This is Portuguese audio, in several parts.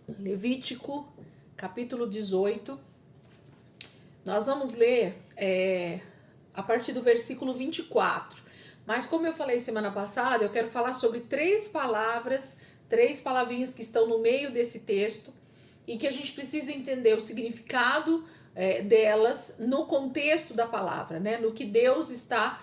Levítico, capítulo 18. Nós vamos ler a partir do versículo 24. Mas como eu falei semana passada, eu quero falar sobre três palavrinhas que estão no meio desse texto e que a gente precisa entender o significado delas no contexto da palavra, né? No que Deus está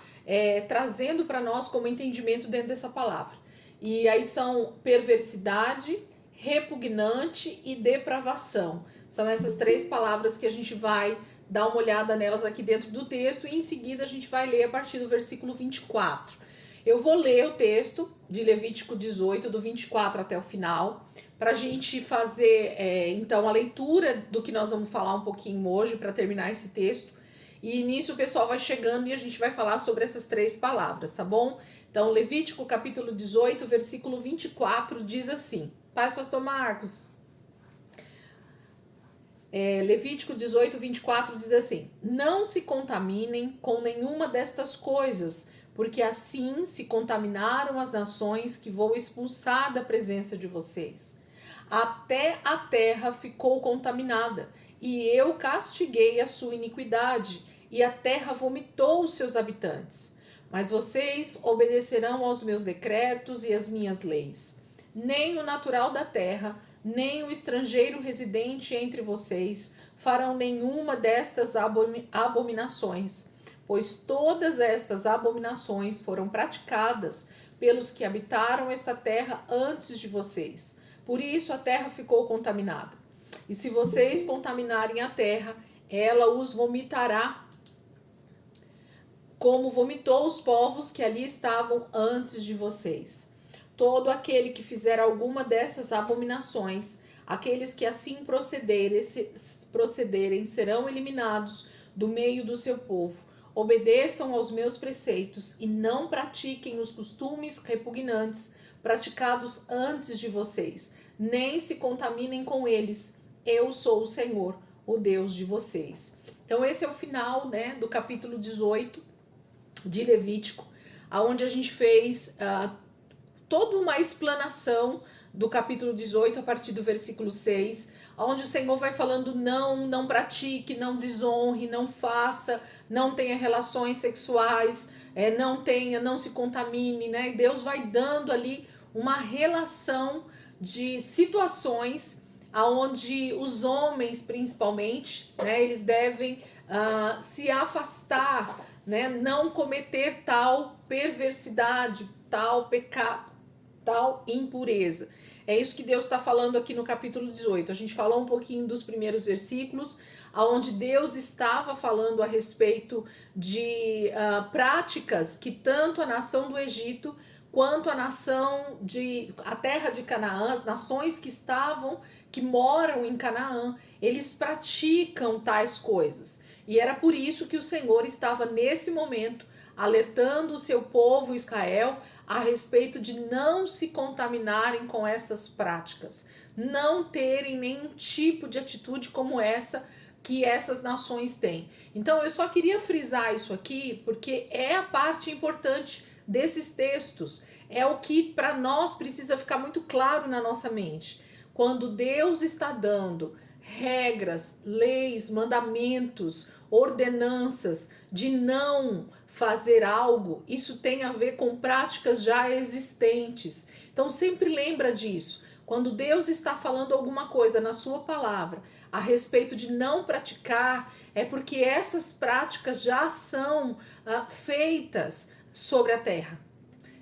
trazendo para nós como entendimento dentro dessa palavra. E aí são perversidade, repugnante e depravação. São essas três palavras que a gente vai dar uma olhada nelas aqui dentro do texto e em seguida a gente vai ler a partir do versículo 24. Eu vou ler o texto de Levítico 18, do 24 até o final, para a gente fazer então a leitura do que nós vamos falar um pouquinho hoje para terminar esse texto. E nisso o pessoal vai chegando e a gente vai falar sobre essas três palavras, tá bom? Então, Levítico capítulo 18, versículo 24 diz assim. Paz, pastor Marcos. Levítico 18, 24 diz assim: Não se contaminem com nenhuma destas coisas, porque assim se contaminaram as nações que vou expulsar da presença de vocês. Até a terra ficou contaminada, e eu castiguei a sua iniquidade, e a terra vomitou os seus habitantes. Mas vocês obedecerão aos meus decretos e às minhas leis. Nem o natural da terra, nem o estrangeiro residente entre vocês farão nenhuma destas abominações, pois todas estas abominações foram praticadas pelos que habitaram esta terra antes de vocês. Por isso a terra ficou contaminada. E se vocês contaminarem a terra, ela os vomitará, como vomitou os povos que ali estavam antes de vocês. Todo aquele que fizer alguma dessas abominações, aqueles que assim procederem serão eliminados do meio do seu povo. Obedeçam aos meus preceitos e não pratiquem os costumes repugnantes praticados antes de vocês, nem se contaminem com eles. Eu sou o Senhor, o Deus de vocês. Então esse é o final, né, do capítulo 18 de Levítico, onde a gente fez toda uma explanação do capítulo 18 a partir do versículo 6, onde o Senhor vai falando não pratique, não desonre, não faça, não tenha relações sexuais, não se contamine, né? E Deus vai dando ali uma relação de situações onde os homens, principalmente, né, eles devem se afastar, né, não cometer tal perversidade, tal pecado, tal impureza. É isso que Deus está falando aqui no capítulo 18. A gente falou um pouquinho dos primeiros versículos, onde Deus estava falando a respeito de práticas que tanto a nação do Egito quanto a terra de Canaã, as nações que moram em Canaã, eles praticam tais coisas. E era por isso que o Senhor estava nesse momento alertando o seu povo Israel a respeito de não se contaminarem com essas práticas, não terem nenhum tipo de atitude como essa que essas nações têm. Então eu só queria frisar isso aqui porque é a parte importante desses textos, é o que para nós precisa ficar muito claro na nossa mente. Quando Deus está dando regras, leis, mandamentos, ordenanças de não fazer algo, isso tem a ver com práticas já existentes. Então sempre lembra disso. Quando Deus está falando alguma coisa na sua palavra a respeito de não praticar, é porque essas práticas já são feitas sobre a terra.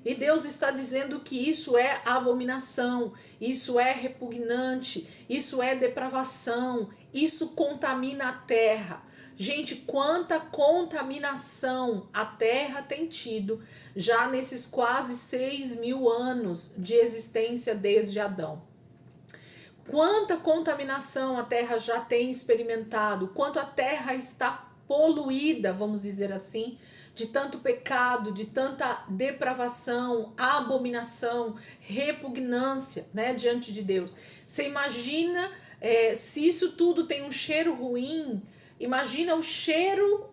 E Deus está dizendo que isso é abominação, isso é repugnante, isso é depravação, isso contamina a terra. Gente, quanta contaminação a terra tem tido já nesses quase 6.000 anos de existência desde Adão. Quanta contaminação a terra já tem experimentado, quanto a terra está poluída, vamos dizer assim, de tanto pecado, de tanta depravação, abominação, repugnância, né, diante de Deus. Você imagina se isso tudo tem um cheiro ruim, imagina o cheiro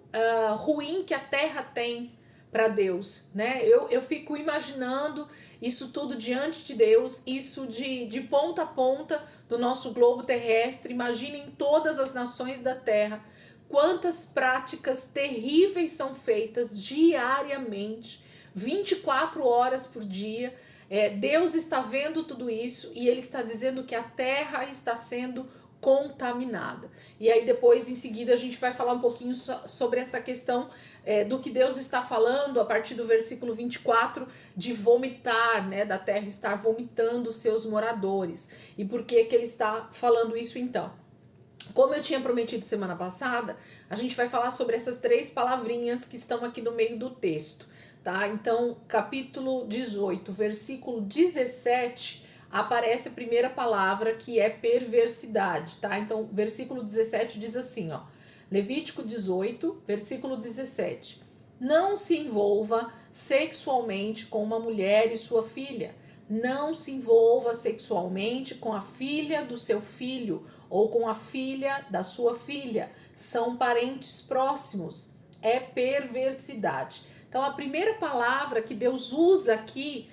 ruim que a terra tem para Deus, né? Eu fico imaginando isso tudo diante de Deus, isso de ponta a ponta do nosso globo terrestre. Imaginem todas as nações da terra, quantas práticas terríveis são feitas diariamente, 24 horas por dia. Deus está vendo tudo isso e Ele está dizendo que a terra está sendo contaminada. E aí depois, em seguida, a gente vai falar um pouquinho sobre essa questão do que Deus está falando a partir do versículo 24, de vomitar, né, da terra estar vomitando os seus moradores. E por que Ele está falando isso então? Como eu tinha prometido semana passada, a gente vai falar sobre essas 3 palavrinhas que estão aqui no meio do texto, tá? Então, capítulo 18, versículo 17, aparece a primeira palavra, que é perversidade, tá? Então, versículo 17 diz assim, ó, Levítico 18, versículo 17, não se envolva sexualmente com uma mulher e sua filha, não se envolva sexualmente com a filha do seu filho ou com a filha da sua filha, são parentes próximos, é perversidade. Então, a primeira palavra que Deus usa aqui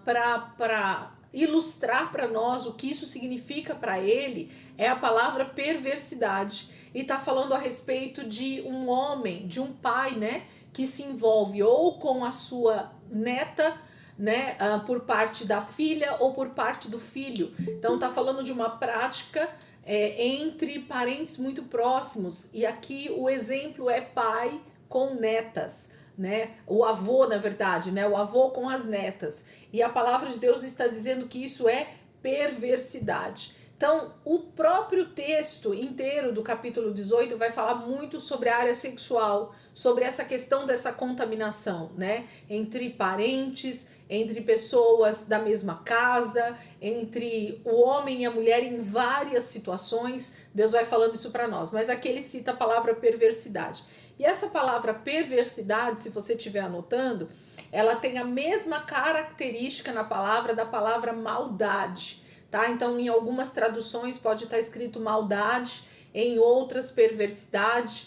para ilustrar para nós o que isso significa para Ele é a palavra perversidade. E está falando a respeito de um homem, de um pai, né, que se envolve ou com a sua neta, né, por parte da filha ou por parte do filho. Então tá falando de uma prática entre parentes muito próximos, e aqui o exemplo é pai com netas, né? O avô, na verdade, né? O avô com as netas. E a palavra de Deus está dizendo que isso é perversidade. Então, o próprio texto inteiro do capítulo 18 vai falar muito sobre a área sexual, sobre essa questão dessa contaminação, né? Entre parentes, entre pessoas da mesma casa, entre o homem e a mulher em várias situações. Deus vai falando isso para nós, mas aqui ele cita a palavra perversidade. E essa palavra perversidade, se você estiver anotando, ela tem a mesma característica na palavra da palavra maldade. Tá? Então, em algumas traduções pode estar escrito maldade, em outras perversidade.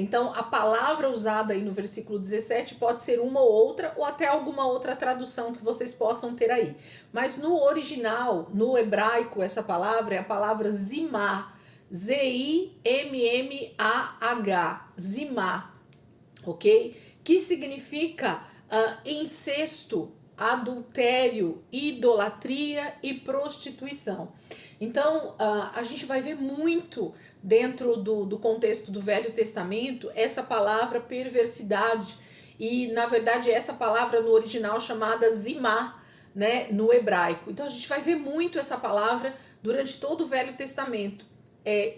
Então, a palavra usada aí no versículo 17 pode ser uma ou outra, ou até alguma outra tradução que vocês possam ter aí. Mas no original, no hebraico, essa palavra é a palavra zimah, Z-I-M-M-A-H, zimah, ok? Que significa incesto, adultério, idolatria e prostituição. Então, a gente vai ver muito dentro do contexto do Velho Testamento essa palavra perversidade, e na verdade essa palavra no original chamada zimah, né, no hebraico. Então a gente vai ver muito essa palavra durante todo o Velho Testamento,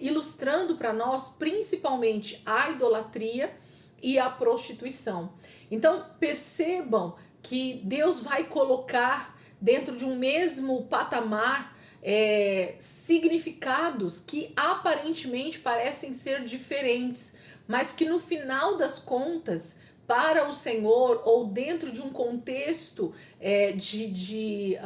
ilustrando para nós principalmente a idolatria e a prostituição. Então percebam que Deus vai colocar dentro de um mesmo patamar significados que aparentemente parecem ser diferentes, mas que no final das contas, para o Senhor, ou dentro de um contexto de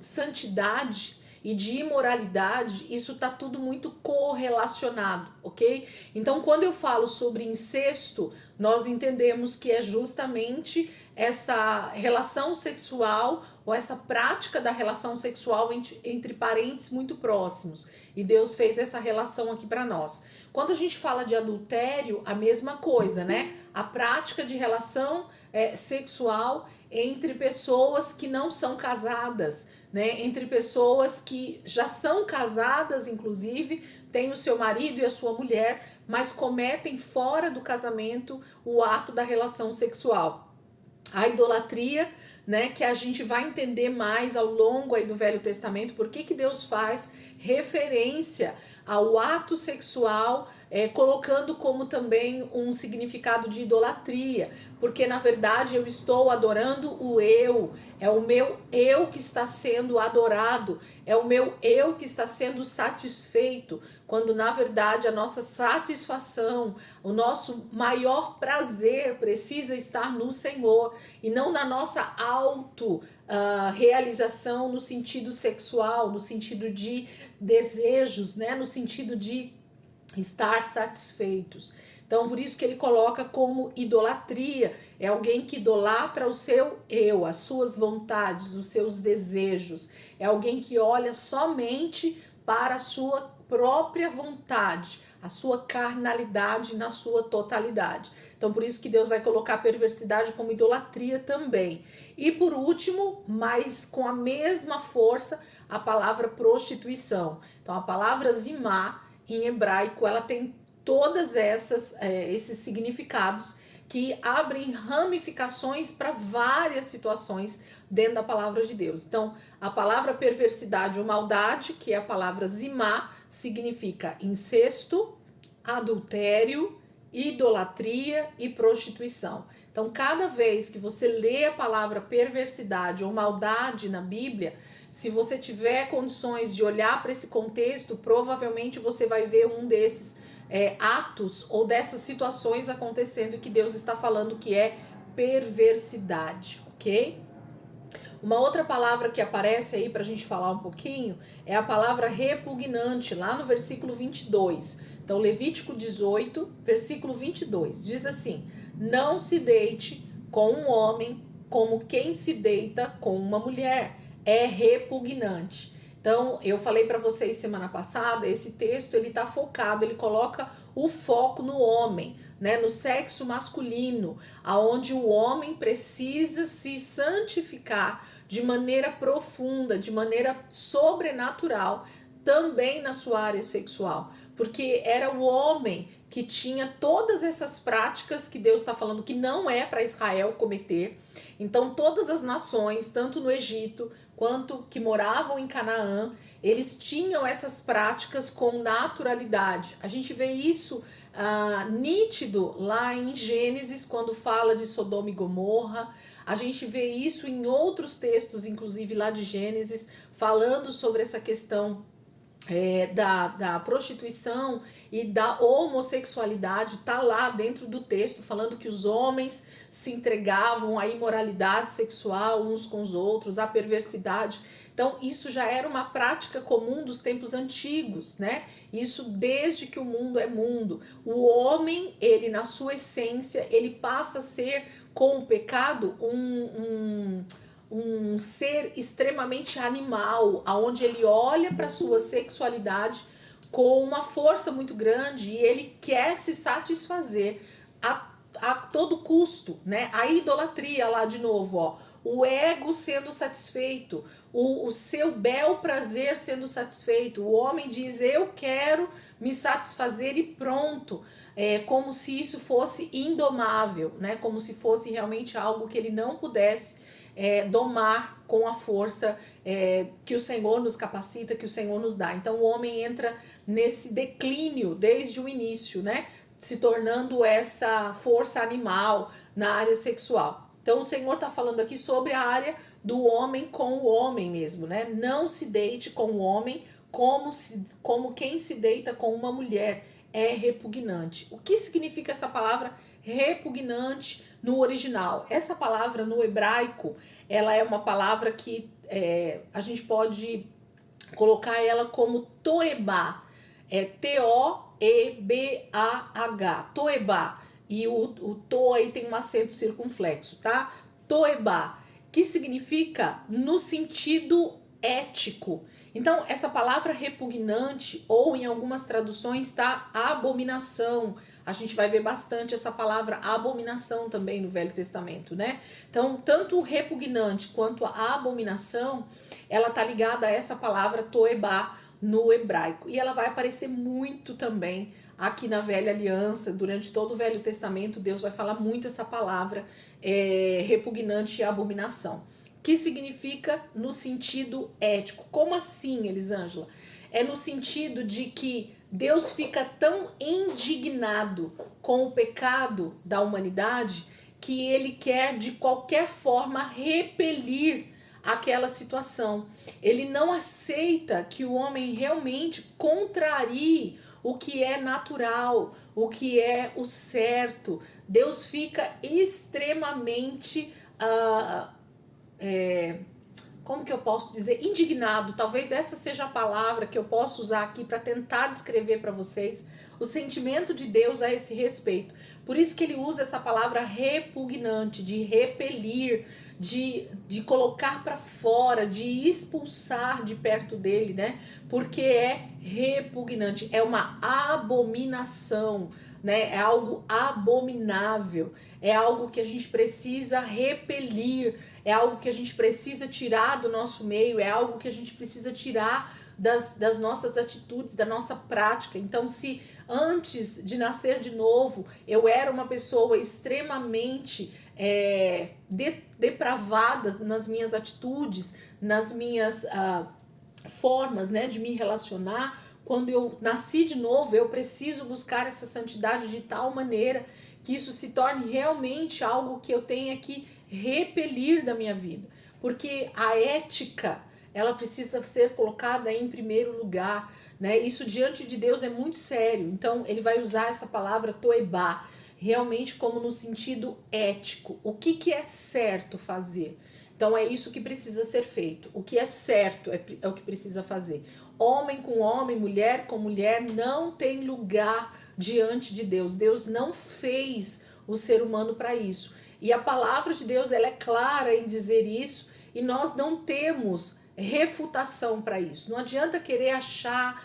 santidade e de imoralidade, isso está tudo muito correlacionado, ok? Então, quando eu falo sobre incesto, nós entendemos que é justamente essa relação sexual, ou essa prática da relação sexual entre parentes muito próximos. E Deus fez essa relação aqui para nós. Quando a gente fala de adultério, a mesma coisa, né? A prática de relação sexual entre pessoas que não são casadas, né? Entre pessoas que já são casadas, inclusive, têm o seu marido e a sua mulher, mas cometem fora do casamento o ato da relação sexual. A idolatria, né, que a gente vai entender mais ao longo aí do Velho Testamento, por que Deus faz referência ao ato sexual, colocando como também um significado de idolatria, porque na verdade eu estou adorando o eu, é o meu eu que está sendo adorado, é o meu eu que está sendo satisfeito, quando na verdade a nossa satisfação, o nosso maior prazer precisa estar no Senhor e não na nossa realização no sentido sexual, no sentido de desejos, né? No sentido de estar satisfeitos. Então, por isso que ele coloca como idolatria, é alguém que idolatra o seu eu, as suas vontades, os seus desejos, é alguém que olha somente para a sua própria vontade, a sua carnalidade na sua totalidade. Então, por isso que Deus vai colocar a perversidade como idolatria também. E por último, mas com a mesma força, a palavra prostituição. Então, a palavra zimá, em hebraico, ela tem todas esses significados que abrem ramificações para várias situações dentro da palavra de Deus. Então, a palavra perversidade ou maldade, que é a palavra zimá, significa incesto, adultério, idolatria e prostituição. Então, cada vez que você lê a palavra perversidade ou maldade na Bíblia, se você tiver condições de olhar para esse contexto, provavelmente você vai ver um desses atos ou dessas situações acontecendo que Deus está falando que é perversidade, ok? Uma outra palavra que aparece aí para a gente falar um pouquinho é a palavra repugnante, lá no versículo 22. Então, Levítico 18, versículo 22, diz assim: não se deite com um homem como quem se deita com uma mulher, é repugnante. Então, eu falei para vocês semana passada, esse texto ele tá focado, ele coloca o foco no homem, né, no sexo masculino, aonde o homem precisa se santificar de maneira profunda, de maneira sobrenatural, também na sua área sexual, porque era o homem que tinha todas essas práticas que Deus está falando que não é para Israel cometer. Então, todas as nações, tanto no Egito quanto que moravam em Canaã, eles tinham essas práticas com naturalidade. A gente vê isso nítido lá em Gênesis, quando fala de Sodoma e Gomorra. A gente vê isso em outros textos, inclusive lá de Gênesis, falando sobre essa questão da prostituição e da homossexualidade. Tá lá dentro do texto falando que os homens se entregavam à imoralidade sexual uns com os outros, à perversidade. Então isso já era uma prática comum dos tempos antigos, né? Isso desde que o mundo é mundo. O homem, ele na sua essência, ele passa a ser com o pecado um ser extremamente animal, aonde ele olha para sua sexualidade com uma força muito grande e ele quer se satisfazer a todo custo, né? A idolatria lá de novo, ó, o ego sendo satisfeito, o seu bel prazer sendo satisfeito. O homem diz: eu quero me satisfazer e pronto. Como se isso fosse indomável, né? Como se fosse realmente algo que ele não pudesse domar com a força que o Senhor nos capacita, que o Senhor nos dá. Então o homem entra nesse declínio desde o início, né? Se tornando essa força animal na área sexual. Então o Senhor está falando aqui sobre a área do homem com o homem mesmo, né? Não se deite com o homem como quem se deita com uma mulher. É repugnante. O que significa essa palavra repugnante no original? Essa palavra no hebraico, ela é uma palavra que a gente pode colocar ela como toebá, T-O-E-B-A-H, toebá, e o to aí tem um acento circunflexo, tá? Toebá, que significa no sentido ético. Então, essa palavra repugnante, ou em algumas traduções está abominação. A gente vai ver bastante essa palavra abominação também no Velho Testamento, né? Então, tanto o repugnante quanto a abominação, ela tá ligada a essa palavra toebá no hebraico. E ela vai aparecer muito também aqui na Velha Aliança. Durante todo o Velho Testamento, Deus vai falar muito essa palavra repugnante e abominação. Que significa no sentido ético. Como assim, Elisângela? É no sentido de que Deus fica tão indignado com o pecado da humanidade que ele quer de qualquer forma repelir aquela situação. Ele não aceita que o homem realmente contrarie o que é natural, o que é o certo. Deus fica extremamente como que eu posso dizer? Indignado. Talvez essa seja a palavra que eu possa usar aqui para tentar descrever para vocês o sentimento de Deus a esse respeito. Por isso que ele usa essa palavra repugnante, de repelir, de colocar para fora, de expulsar de perto dele, né? Porque é repugnante, é uma abominação, né? É algo abominável, é algo que a gente precisa repelir, é algo que a gente precisa tirar do nosso meio, é algo que a gente precisa tirar das nossas atitudes, da nossa prática. Então, se antes de nascer de novo eu era uma pessoa extremamente depravada nas minhas atitudes, nas minhas formas, né, de me relacionar, quando eu nasci de novo, eu preciso buscar essa santidade de tal maneira que isso se torne realmente algo que eu tenha que repelir da minha vida. Porque a ética, ela precisa ser colocada em primeiro lugar, né? Isso diante de Deus é muito sério. Então, ele vai usar essa palavra toebá, realmente como no sentido ético. O que é certo fazer? Então, é isso que precisa ser feito. O que é certo é o que precisa fazer. Homem com homem, mulher com mulher, não tem lugar diante de Deus. Deus não fez o ser humano para isso. E a palavra de Deus, ela é clara em dizer isso, e nós não temos refutação para isso. Não adianta querer achar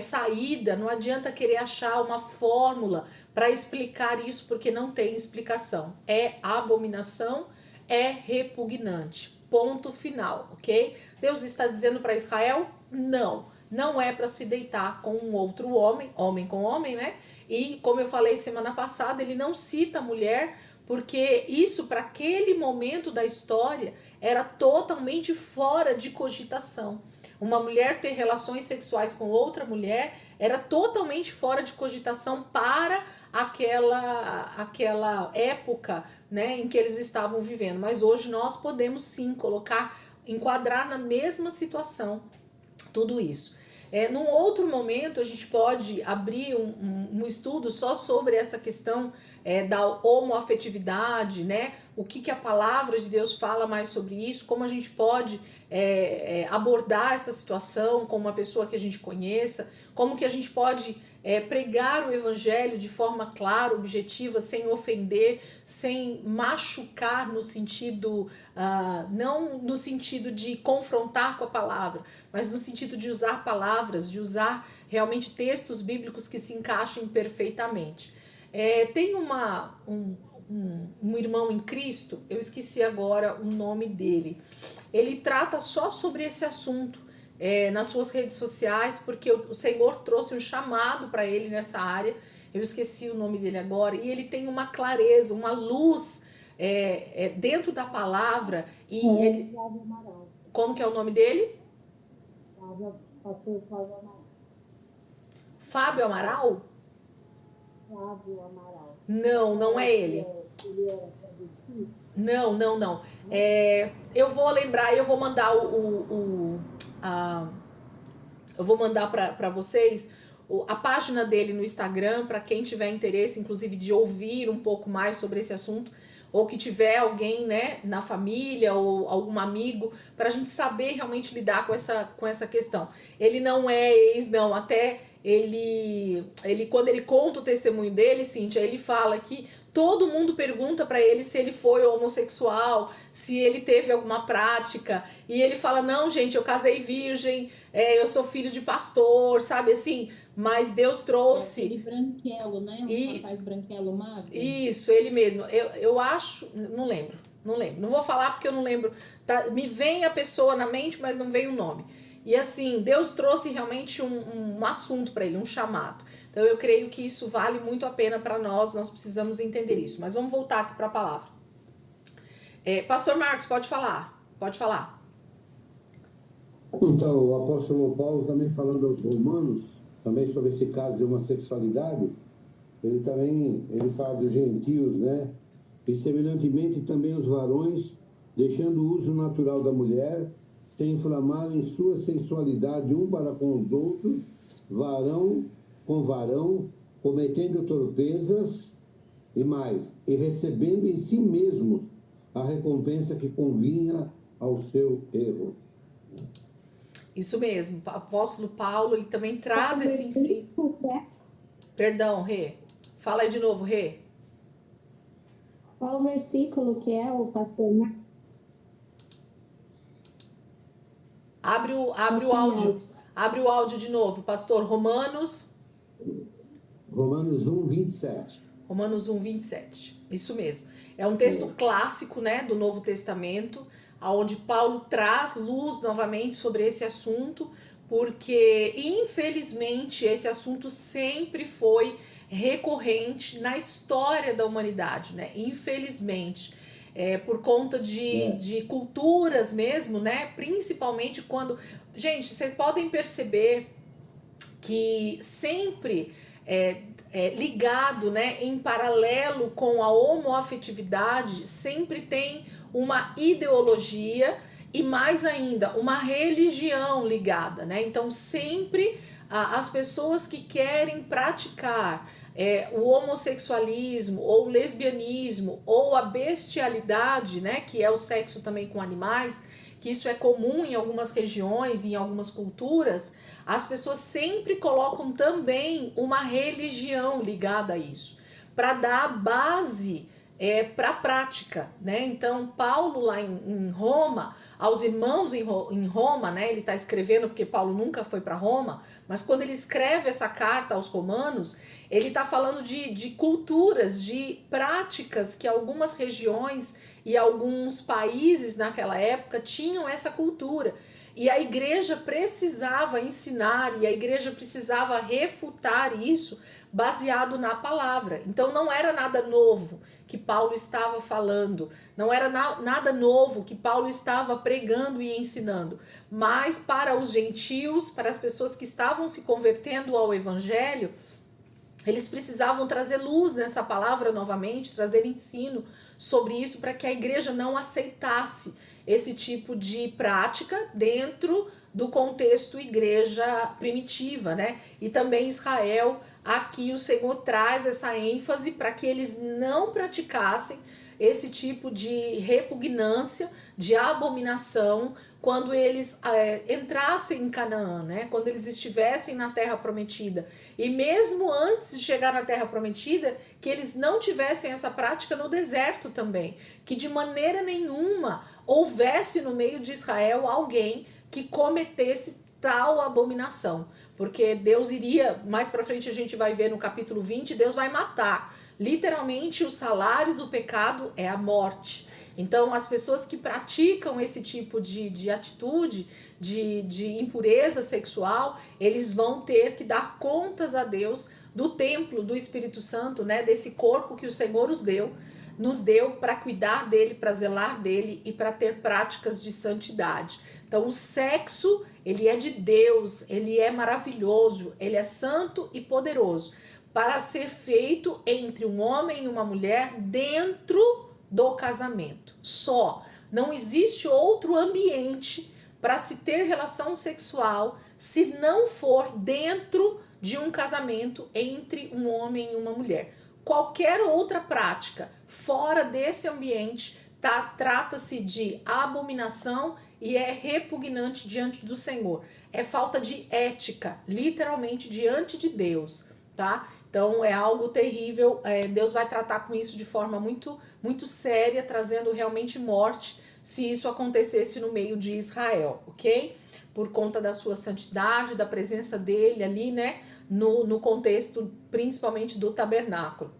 saída, não adianta querer achar uma fórmula para explicar isso, porque não tem explicação. É abominação, é repugnante. Ponto final, ok? Deus está dizendo para Israel, não é para se deitar com um outro homem, homem com homem, né? E como eu falei semana passada, ele não cita a mulher, porque isso para aquele momento da história era totalmente fora de cogitação. Uma mulher ter relações sexuais com outra mulher era totalmente fora de cogitação para aquela época, né, em que eles estavam vivendo. Mas hoje nós podemos sim enquadrar na mesma situação tudo isso. Num outro momento, a gente pode abrir um estudo só sobre essa questão da homoafetividade, né? O que a palavra de Deus fala mais sobre isso, como a gente pode abordar essa situação com uma pessoa que a gente conheça, como que a gente pode pregar o evangelho de forma clara, objetiva, sem ofender, sem machucar no sentido, não no sentido de confrontar com a palavra, mas no sentido de usar palavras, de usar realmente textos bíblicos que se encaixem perfeitamente. Tem um irmão em Cristo, eu esqueci agora o nome dele, ele trata só sobre esse assunto nas suas redes sociais, porque o Senhor trouxe um chamado para ele nessa área, eu esqueci o nome dele agora, e ele tem uma clareza, uma luz dentro da palavra, e ele... Como que é o nome dele? Fábio Amaral? Fábio Amaral. Não é ele. Não. Eu vou lembrar, eu vou mandar eu vou mandar para vocês a página dele no Instagram, para quem tiver interesse, inclusive, de ouvir um pouco mais sobre esse assunto, ou que tiver alguém, né, na família ou algum amigo, para a gente saber realmente lidar com essa questão. Ele não é ex, não, até ele quando ele conta o testemunho dele, Cíntia, ele fala que todo mundo pergunta para ele se ele foi homossexual, se ele teve alguma prática, e ele fala, não, gente, eu casei virgem, eu sou filho de pastor, sabe assim, mas Deus trouxe... Aquele branquelo, né? O rapaz branquelo magro. Isso, ele mesmo. Eu acho, não lembro. Não vou falar porque eu não lembro. Tá? Me vem a pessoa na mente, mas não vem o nome. E assim, Deus trouxe realmente um assunto para ele, um chamado. Então eu creio que isso vale muito a pena para nós precisamos entender isso. Mas vamos voltar aqui para a palavra. Pastor Marcos, pode falar. Pode falar. Então, o apóstolo Paulo também falando aos romanos, também sobre esse caso de homossexualidade, ele fala dos gentios, né? E semelhantemente também os varões, deixando o uso natural da mulher, se inflamarem em sua sensualidade um para com os outros, varão com varão, cometendo torpezas e mais, e recebendo em si mesmos a recompensa que convinha ao seu erro. Isso mesmo, o apóstolo Paulo, ele também traz esse ensino. Perdão, Rê. Fala aí de novo, Rê. Qual o versículo que é o pastor? Abre o áudio. Abre o áudio de novo, pastor. Romanos 1, 27. Romanos 1, 27. Isso mesmo. É um texto clássico, né, do Novo Testamento, onde Paulo traz luz novamente sobre esse assunto, porque infelizmente esse assunto sempre foi recorrente na história da humanidade, né? Infelizmente. Por conta de culturas mesmo, né? Principalmente quando. Gente, vocês podem perceber que sempre ligado, né, em paralelo com a homoafetividade, sempre tem uma ideologia e mais ainda uma religião ligada, né? Então sempre as pessoas que querem praticar o homossexualismo ou o lesbianismo ou a bestialidade, né, que é o sexo também com animais, que isso é comum em algumas regiões e em algumas culturas, as pessoas sempre colocam também uma religião ligada a isso, para dar base para a prática, né? Então, Paulo lá em Roma, aos irmãos em Roma, né? Ele está escrevendo, porque Paulo nunca foi para Roma, mas quando ele escreve essa carta aos romanos, ele está falando de culturas, de práticas que algumas regiões e alguns países naquela época tinham essa cultura. E a igreja precisava ensinar e a igreja precisava refutar isso baseado na palavra. Então não era nada novo que Paulo estava falando, não era nada novo que Paulo estava pregando e ensinando, mas para os gentios, para as pessoas que estavam se convertendo ao evangelho, eles precisavam trazer luz nessa palavra novamente, trazer ensino sobre isso para que a igreja não aceitasse esse tipo de prática dentro do contexto igreja primitiva, né? E também Israel, aqui o Senhor traz essa ênfase para que eles não praticassem esse tipo de repugnância, de abominação, quando eles entrassem em Canaã, né? Quando eles estivessem na terra prometida. E mesmo antes de chegar na terra prometida, que eles não tivessem essa prática no deserto também. Que de maneira nenhuma houvesse no meio de Israel alguém que cometesse tal abominação. Porque Deus iria, mais pra frente a gente vai ver no capítulo 20, Deus vai matar. Literalmente o salário do pecado é a morte. Então, as pessoas que praticam esse tipo de atitude, de impureza sexual, eles vão ter que dar contas a Deus do templo do Espírito Santo, né? Desse corpo que o Senhor nos deu para cuidar dele, para zelar dele e para ter práticas de santidade. Então, o sexo, ele é de Deus, ele é maravilhoso, ele é santo e poderoso para ser feito entre um homem e uma mulher dentro do casamento. Só. Não existe outro ambiente para se ter relação sexual se não for dentro de um casamento entre um homem e uma mulher. Qualquer outra prática fora desse ambiente trata-se de abominação e é repugnante diante do Senhor. É falta de ética, literalmente diante de Deus, tá? Então é algo terrível, Deus vai tratar com isso de forma muito, muito séria, trazendo realmente morte se isso acontecesse no meio de Israel, ok? Por conta da sua santidade, da presença dele ali, né? No contexto principalmente do tabernáculo,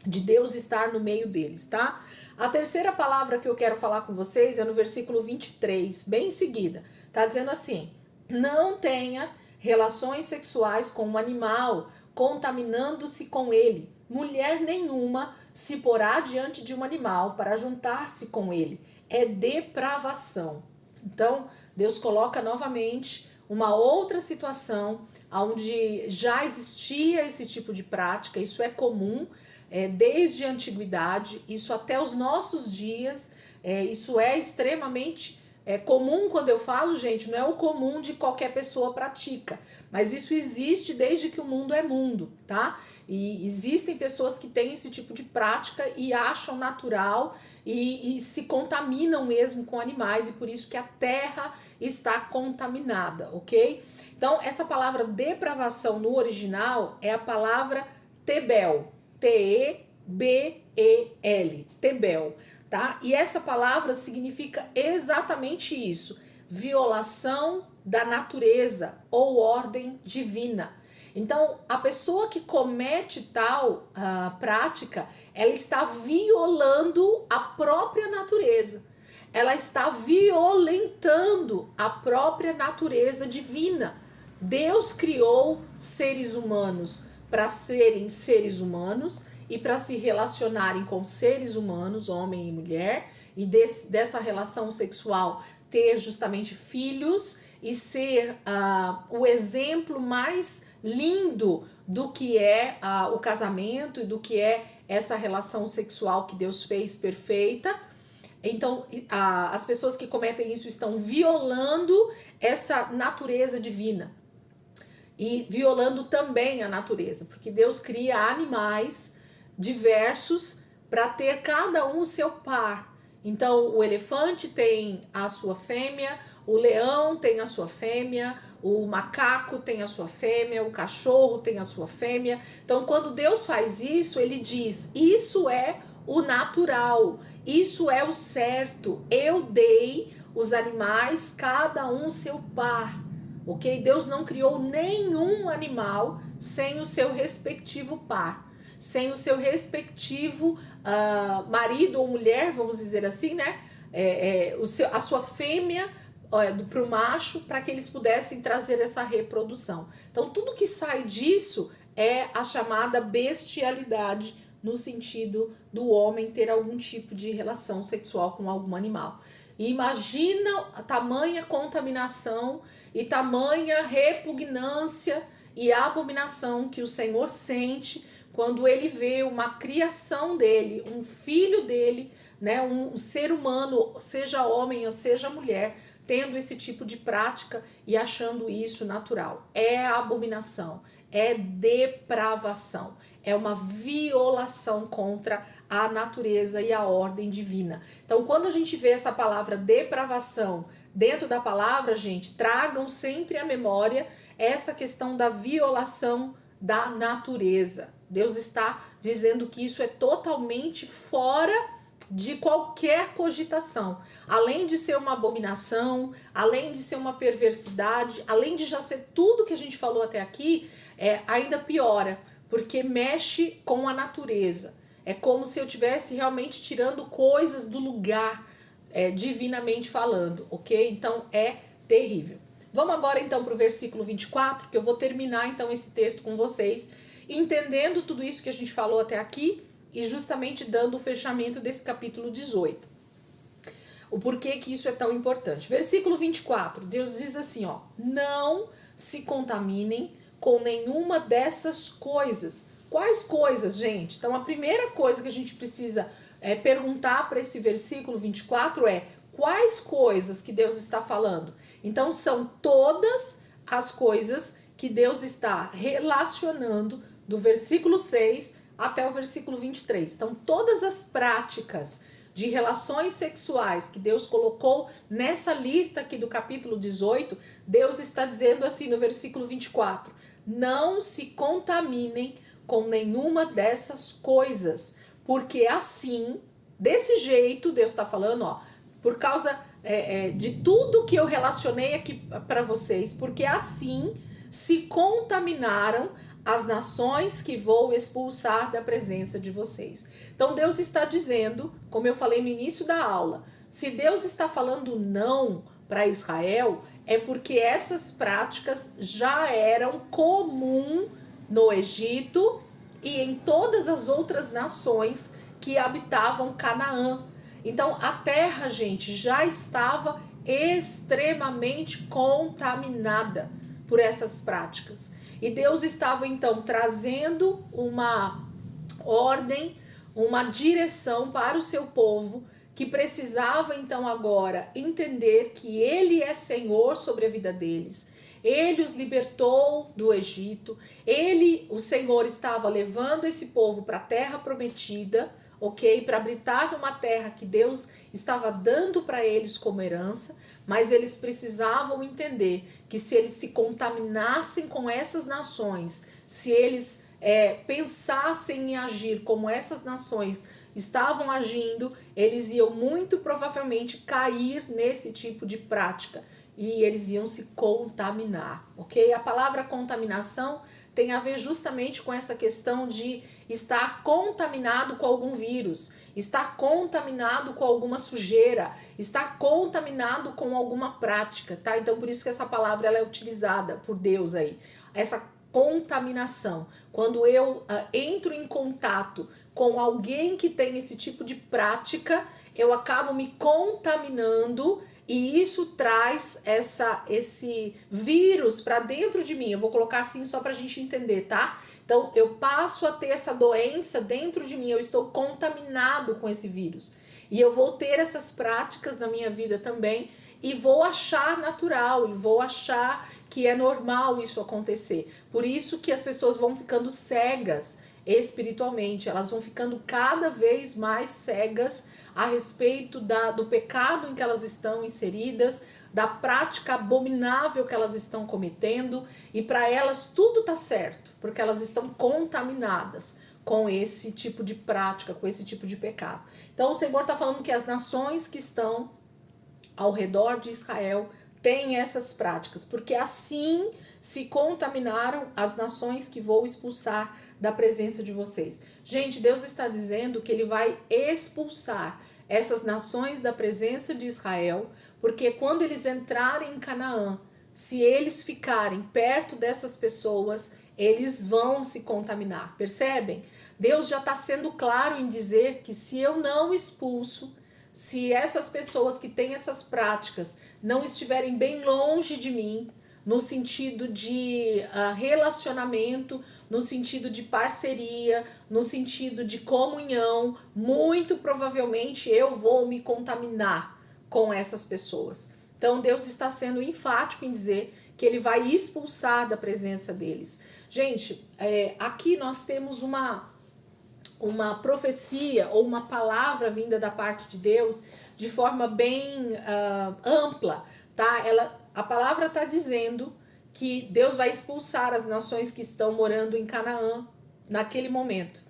de Deus estar no meio deles, tá? A terceira palavra que eu quero falar com vocês é no versículo 23, bem em seguida. Tá dizendo assim: não tenha relações sexuais com um animal, contaminando-se com ele. Mulher nenhuma se porá diante de um animal para juntar-se com ele. É depravação. Então, Deus coloca novamente uma outra situação onde já existia esse tipo de prática, isso é comum desde a antiguidade, isso até os nossos dias, isso é extremamente comum. Quando eu falo, gente, não é o comum de qualquer pessoa pratica, Mas isso existe desde que o mundo é mundo, tá? E existem pessoas que têm esse tipo de prática e acham natural e se contaminam mesmo com animais, e por isso que a terra está contaminada, ok? Então, essa palavra depravação no original é a palavra tebel, T-E-B-E-L, tebel, tá? E essa palavra significa exatamente isso, violação da natureza ou ordem divina. Então, a pessoa que comete tal prática, ela está violando a própria natureza. Ela está violentando a própria natureza divina. Deus criou seres humanos para serem seres humanos e para se relacionarem com seres humanos, homem e mulher, e dessa relação sexual ter justamente filhos e ser o exemplo mais lindo do que é o casamento e do que é essa relação sexual que Deus fez perfeita. Então, as pessoas que cometem isso estão violando essa natureza divina e violando também a natureza, porque Deus cria animais diversos para ter cada um seu par. Então, o elefante tem a sua fêmea, o leão tem a sua fêmea, o macaco tem a sua fêmea, o cachorro tem a sua fêmea. Então, quando Deus faz isso, ele diz: isso é o natural, isso é o certo. Eu dei os animais, cada um seu par, ok? Deus não criou nenhum animal sem o seu respectivo par, sem o seu respectivo marido ou mulher, vamos dizer assim, né? A sua fêmea para o macho, para que eles pudessem trazer essa reprodução. Então, tudo que sai disso é a chamada bestialidade, no sentido do homem ter algum tipo de relação sexual com algum animal. E imagina a tamanha contaminação e tamanha repugnância e abominação que o Senhor sente quando ele vê uma criação dele, um filho dele, né, um ser humano, seja homem ou seja mulher, tendo esse tipo de prática e achando isso natural. É abominação, é depravação, é uma violação contra a natureza e a ordem divina. Então, quando a gente vê essa palavra depravação dentro da palavra, gente, tragam sempre à memória essa questão da violação da natureza. Deus está dizendo que isso é totalmente fora de qualquer cogitação. Além de ser uma abominação, além de ser uma perversidade, além de já ser tudo que a gente falou até aqui, ainda piora, porque mexe com a natureza. É como se eu estivesse realmente tirando coisas do lugar, divinamente falando, ok? Então é terrível. Vamos agora então para o versículo 24, que eu vou terminar então esse texto com vocês, entendendo tudo isso que a gente falou até aqui e justamente dando o fechamento desse capítulo 18. O porquê que isso é tão importante. Versículo 24, Deus diz assim, ó: não se contaminem com nenhuma dessas coisas. Quais coisas, gente? Então, a primeira coisa que a gente precisa perguntar para esse versículo 24 é: quais coisas que Deus está falando? Então, são todas as coisas que Deus está relacionando do versículo 6 até o versículo 23. Então, todas as práticas de relações sexuais que Deus colocou nessa lista aqui do capítulo 18, Deus está dizendo assim no versículo 24: não se contaminem com nenhuma dessas coisas, porque assim, desse jeito, Deus está falando, ó, por causa de tudo que eu relacionei aqui para vocês, porque assim se contaminaram as nações que vou expulsar da presença de vocês. Então Deus está dizendo, como eu falei no início da aula, se Deus está falando não para Israel, é porque essas práticas já eram comum no Egito e em todas as outras nações que habitavam Canaã. Então a terra, gente, já estava extremamente contaminada por essas práticas. E Deus estava então trazendo uma ordem, uma direção para o seu povo, que precisava então agora entender que Ele é Senhor sobre a vida deles. Ele os libertou do Egito, o Senhor estava levando esse povo para a terra prometida, ok? Para habitar numa terra que Deus estava dando para eles como herança, mas eles precisavam entender que se eles se contaminassem com essas nações, se eles pensassem em agir como essas nações estavam agindo, eles iam muito provavelmente cair nesse tipo de prática e eles iam se contaminar, ok? A palavra contaminação tem a ver justamente com essa questão de estar contaminado com algum vírus, estar contaminado com alguma sujeira, estar contaminado com alguma prática, tá? Então por isso que essa palavra ela é utilizada por Deus aí, essa contaminação. Quando eu entro em contato com alguém que tem esse tipo de prática, eu acabo me contaminando e isso traz esse vírus para dentro de mim. Eu vou colocar assim só para a gente entender, tá? Então eu passo a ter essa doença dentro de mim, eu estou contaminado com esse vírus. E eu vou ter essas práticas na minha vida também e vou achar natural, e vou achar que é normal isso acontecer. Por isso que as pessoas vão ficando cegas espiritualmente, elas vão ficando cada vez mais cegas a respeito do pecado em que elas estão inseridas, da prática abominável que elas estão cometendo, e para elas tudo tá certo, porque elas estão contaminadas com esse tipo de prática, com esse tipo de pecado. Então o Senhor está falando que as nações que estão ao redor de Israel têm essas práticas, porque assim se contaminaram as nações que vou expulsar da presença de vocês. Gente, Deus está dizendo que ele vai expulsar essas nações da presença de Israel, porque quando eles entrarem em Canaã, se eles ficarem perto dessas pessoas, eles vão se contaminar, percebem? Deus já está sendo claro em dizer que se eu não expulso, se essas pessoas que têm essas práticas não estiverem bem longe de mim, no sentido de relacionamento, no sentido de parceria, no sentido de comunhão, muito provavelmente eu vou me contaminar com essas pessoas. Então Deus está sendo enfático em dizer que ele vai expulsar da presença deles. Gente, aqui nós temos uma profecia ou uma palavra vinda da parte de Deus de forma bem ampla, tá? A palavra está dizendo que Deus vai expulsar as nações que estão morando em Canaã naquele momento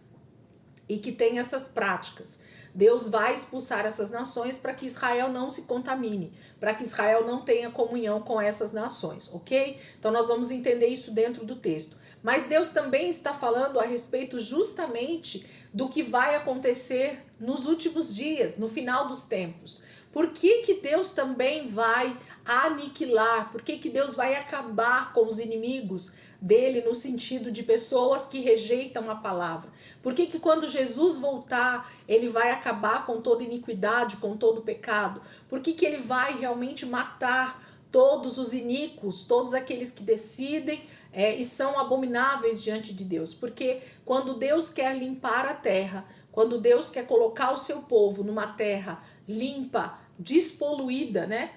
e que tem essas práticas. Deus vai expulsar essas nações para que Israel não se contamine, para que Israel não tenha comunhão com essas nações, ok? Então nós vamos entender isso dentro do texto. Mas Deus também está falando a respeito justamente do que vai acontecer nos últimos dias, no final dos tempos. Por que Deus também vai aniquilar? Por que Deus vai acabar com os inimigos dele no sentido de pessoas que rejeitam a palavra? Por que quando Jesus voltar, ele vai acabar com toda iniquidade, com todo pecado? Por que ele vai realmente matar todos os iníquos, todos aqueles que decidem e são abomináveis diante de Deus? Porque quando Deus quer limpar a terra, quando Deus quer colocar o seu povo numa terra limpa, despoluída, né?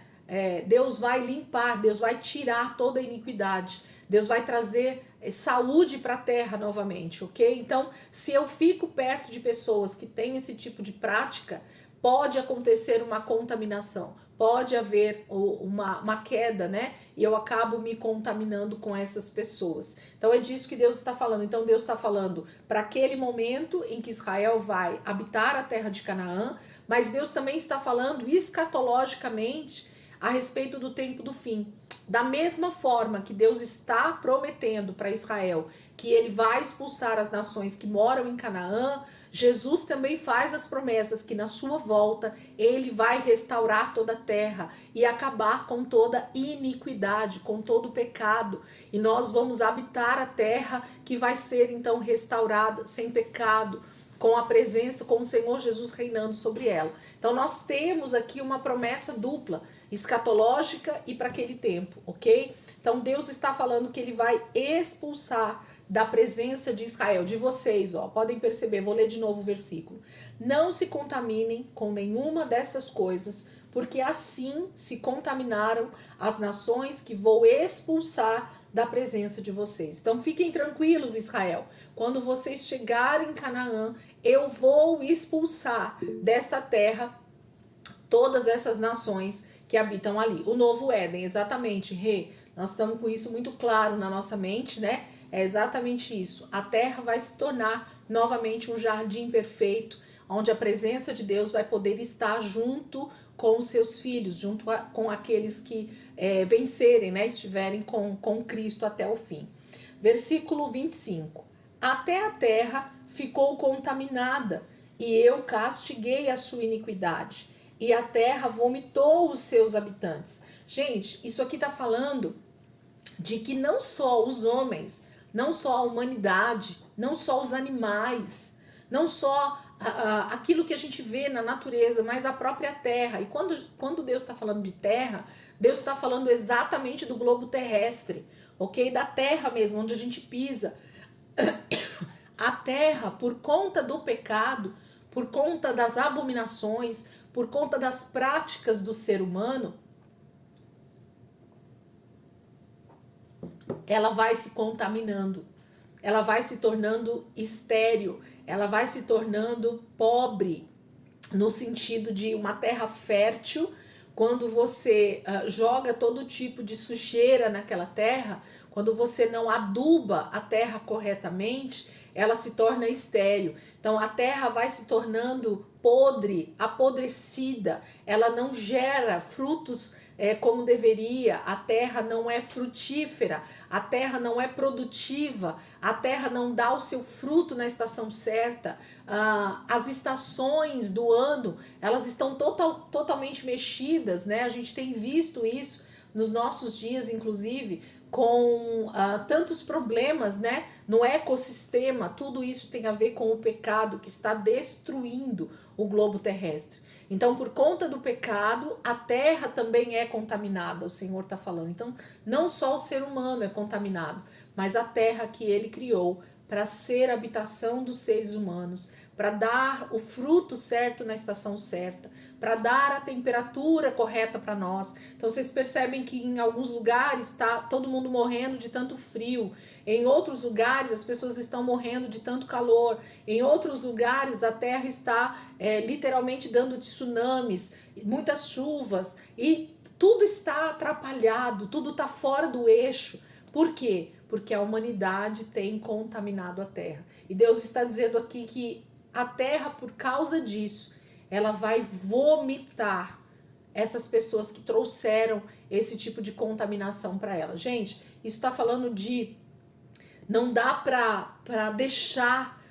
Deus vai limpar, Deus vai tirar toda a iniquidade, Deus vai trazer saúde para a terra novamente, ok? Então, se eu fico perto de pessoas que têm esse tipo de prática, pode acontecer uma contaminação, pode haver uma queda, né? E eu acabo me contaminando com essas pessoas. Então é disso que Deus está falando. Então Deus está falando para aquele momento em que Israel vai habitar a terra de Canaã, mas Deus também está falando escatologicamente a respeito do tempo do fim. Da mesma forma que Deus está prometendo para Israel que ele vai expulsar as nações que moram em Canaã, Jesus também faz as promessas que na sua volta ele vai restaurar toda a terra e acabar com toda iniquidade, com todo o pecado. E nós vamos habitar a terra que vai ser então restaurada sem pecado, com a presença, com o Senhor Jesus reinando sobre ela. Então nós temos aqui uma promessa dupla, escatológica e para aquele tempo, ok? Então Deus está falando que ele vai expulsar da presença de Israel, de vocês, ó, podem perceber, vou ler de novo o versículo. Não se contaminem com nenhuma dessas coisas, porque assim se contaminaram as nações que vou expulsar da presença de vocês. Então fiquem tranquilos, Israel. Quando vocês chegarem em Canaã, eu vou expulsar desta terra todas essas nações que habitam ali. O novo Éden, exatamente, Rê. Nós estamos com isso muito claro na nossa mente, né? É exatamente isso. A terra vai se tornar novamente um jardim perfeito, onde a presença de Deus vai poder estar junto com os seus filhos, com aqueles que vencerem, né? Estiverem com Cristo até o fim. Versículo 25. Até a terra ficou contaminada, e eu castiguei a sua iniquidade, e a terra vomitou os seus habitantes. Gente, isso aqui está falando de que não só os homens, não só a humanidade, não só os animais, não só aquilo que a gente vê na natureza, mas a própria terra. E quando Deus está falando de terra, Deus está falando exatamente do globo terrestre, ok? Da terra mesmo, onde a gente pisa. A terra, por conta do pecado, por conta das abominações, por conta das práticas do ser humano, ela vai se contaminando, ela vai se tornando estéril, ela vai se tornando pobre, no sentido de uma terra fértil. Quando você joga todo tipo de sujeira naquela terra, quando você não aduba a terra corretamente, ela se torna estéril. Então a terra vai se tornando podre, apodrecida, ela não gera frutos como deveria, a terra não é frutífera, a terra não é produtiva, a terra não dá o seu fruto na estação certa, as estações do ano, elas estão totalmente mexidas, né? A gente tem visto isso nos nossos dias, inclusive, com tantos problemas, né, no ecossistema. Tudo isso tem a ver com o pecado que está destruindo o globo terrestre. Então, por conta do pecado, a terra também é contaminada, o Senhor está falando. Então, não só o ser humano é contaminado, mas a terra que ele criou para ser habitação dos seres humanos, para dar o fruto certo na estação certa, para dar a temperatura correta para nós. Então vocês percebem que em alguns lugares está todo mundo morrendo de tanto frio, em outros lugares as pessoas estão morrendo de tanto calor, em outros lugares a terra está literalmente dando tsunamis, muitas chuvas, e tudo está atrapalhado, tudo está fora do eixo. Por quê? Porque a humanidade tem contaminado a terra. E Deus está dizendo aqui que a terra, por causa disso, ela vai vomitar essas pessoas que trouxeram esse tipo de contaminação para ela. Gente, isso está falando de não dá para deixar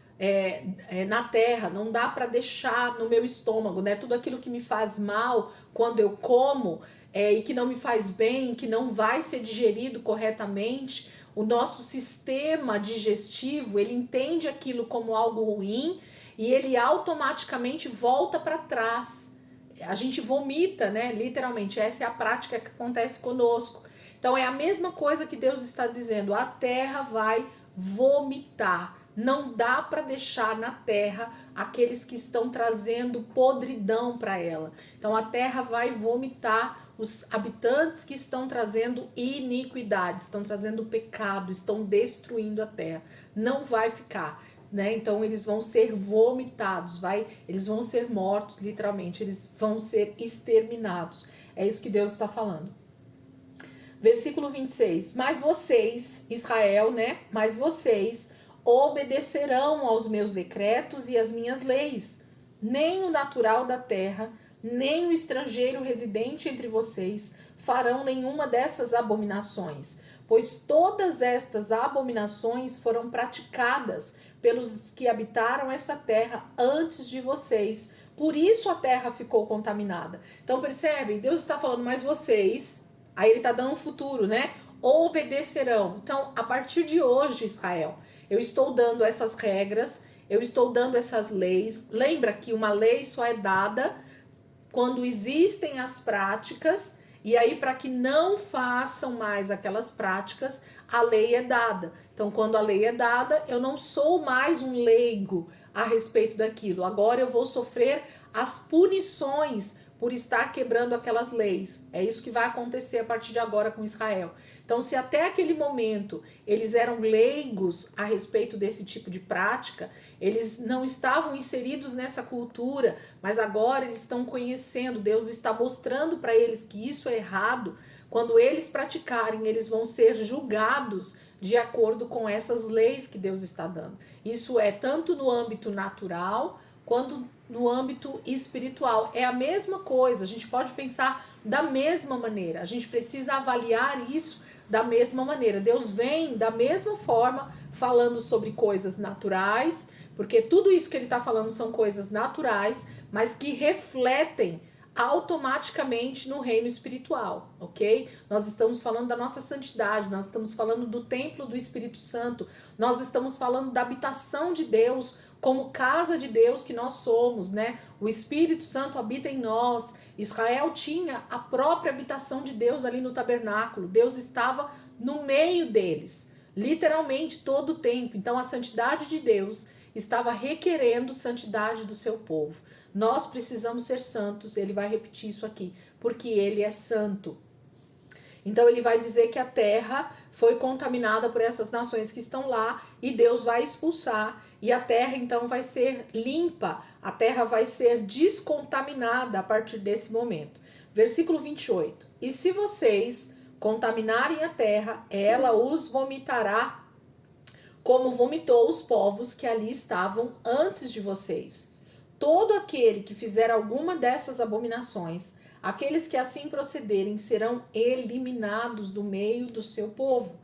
na terra, não dá para deixar no meu estômago, né? Tudo aquilo que me faz mal quando eu como e que não me faz bem, que não vai ser digerido corretamente. O nosso sistema digestivo, ele entende aquilo como algo ruim e ele automaticamente volta para trás. A gente vomita, né? Literalmente, essa é a prática que acontece conosco. Então é a mesma coisa que Deus está dizendo, a terra vai vomitar. Não dá para deixar na terra aqueles que estão trazendo podridão para ela. Então a terra vai vomitar os habitantes que estão trazendo iniquidade, estão trazendo pecado, estão destruindo a terra. Não vai ficar, né? Então eles vão ser vomitados, eles vão ser mortos, literalmente, eles vão ser exterminados. É isso que Deus está falando. Versículo 26. Mas vocês, Israel, né? Mas vocês obedecerão aos meus decretos e às minhas leis. Nem o natural da terra, nem o estrangeiro residente entre vocês farão nenhuma dessas abominações, pois todas estas abominações foram praticadas pelos que habitaram essa terra antes de vocês. Por isso a terra ficou contaminada. Então percebe? Deus está falando, mas vocês, aí ele está dando um futuro, né? Obedecerão. Então, a partir de hoje, Israel, eu estou dando essas regras, eu estou dando essas leis. Lembra que uma lei só é dada quando existem as práticas, e aí para que não façam mais aquelas práticas, a lei é dada. Então, quando a lei é dada, eu não sou mais um leigo a respeito daquilo. Agora eu vou sofrer as punições por estar quebrando aquelas leis. É isso que vai acontecer a partir de agora com Israel. Então, se até aquele momento eles eram leigos a respeito desse tipo de prática, eles não estavam inseridos nessa cultura, mas agora eles estão conhecendo, Deus está mostrando para eles que isso é errado. Quando eles praticarem, eles vão ser julgados de acordo com essas leis que Deus está dando. Isso é tanto no âmbito natural quanto no âmbito espiritual. É a mesma coisa, a gente pode pensar da mesma maneira, a gente precisa avaliar isso da mesma maneira. Deus vem da mesma forma falando sobre coisas naturais, porque tudo isso que ele está falando são coisas naturais, mas que refletem automaticamente no reino espiritual, ok? Nós estamos falando da nossa santidade, nós estamos falando do templo do Espírito Santo, nós estamos falando da habitação de Deus, como casa de Deus que nós somos, né? O Espírito Santo habita em nós. Israel tinha a própria habitação de Deus ali no tabernáculo. Deus estava no meio deles, literalmente todo o tempo. Então a santidade de Deus estava requerendo santidade do seu povo. Nós precisamos ser santos, ele vai repetir isso aqui, porque ele é santo. Então ele vai dizer que a terra foi contaminada por essas nações que estão lá e Deus vai expulsar e a terra então vai ser limpa, a terra vai ser descontaminada a partir desse momento. Versículo 28. E se vocês contaminarem a terra, ela os vomitará como vomitou os povos que ali estavam antes de vocês. Todo aquele que fizer alguma dessas abominações, aqueles que assim procederem serão eliminados do meio do seu povo.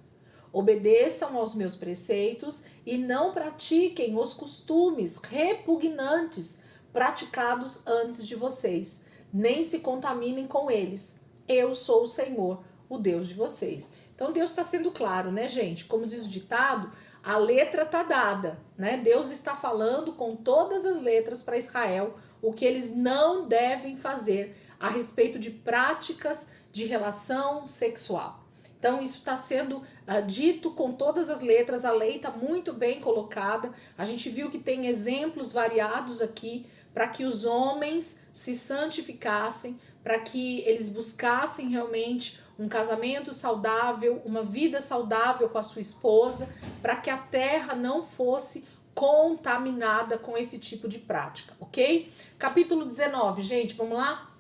Obedeçam aos meus preceitos e não pratiquem os costumes repugnantes praticados antes de vocês, nem se contaminem com eles. Eu sou o Senhor, o Deus de vocês. Então Deus está sendo claro, né, gente? Como diz o ditado, a letra está dada, né? Deus está falando com todas as letras para Israel o que eles não devem fazer a respeito de práticas de relação sexual. Então isso está sendo dito com todas as letras, a lei está muito bem colocada. A gente viu que tem exemplos variados aqui para que os homens se santificassem, para que eles buscassem realmente um casamento saudável, uma vida saudável com a sua esposa, para que a terra não fosse contaminada com esse tipo de prática, ok? Capítulo 19, gente, vamos lá?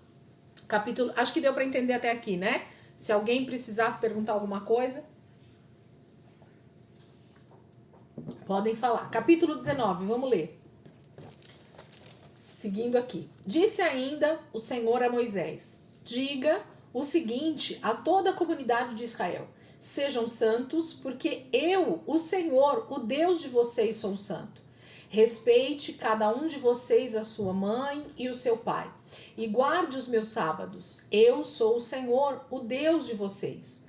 Acho que deu para entender até aqui, né? Se alguém precisar perguntar alguma coisa, podem falar. Capítulo 19, vamos ler. Seguindo aqui. Disse ainda o Senhor a Moisés: diga o seguinte a toda a comunidade de Israel: sejam santos, porque eu, o Senhor, o Deus de vocês, sou santo. Respeite cada um de vocês a sua mãe e o seu pai, e guarde os meus sábados. Eu sou o Senhor, o Deus de vocês.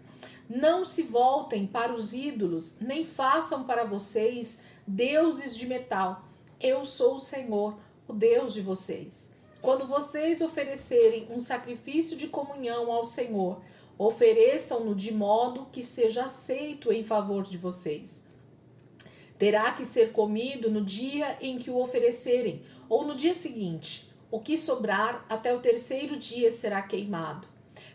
Não se voltem para os ídolos, nem façam para vocês deuses de metal. Eu sou o Senhor, o Deus de vocês. Quando vocês oferecerem um sacrifício de comunhão ao Senhor, ofereçam-no de modo que seja aceito em favor de vocês. Terá que ser comido no dia em que o oferecerem, ou no dia seguinte. O que sobrar até o terceiro dia será queimado.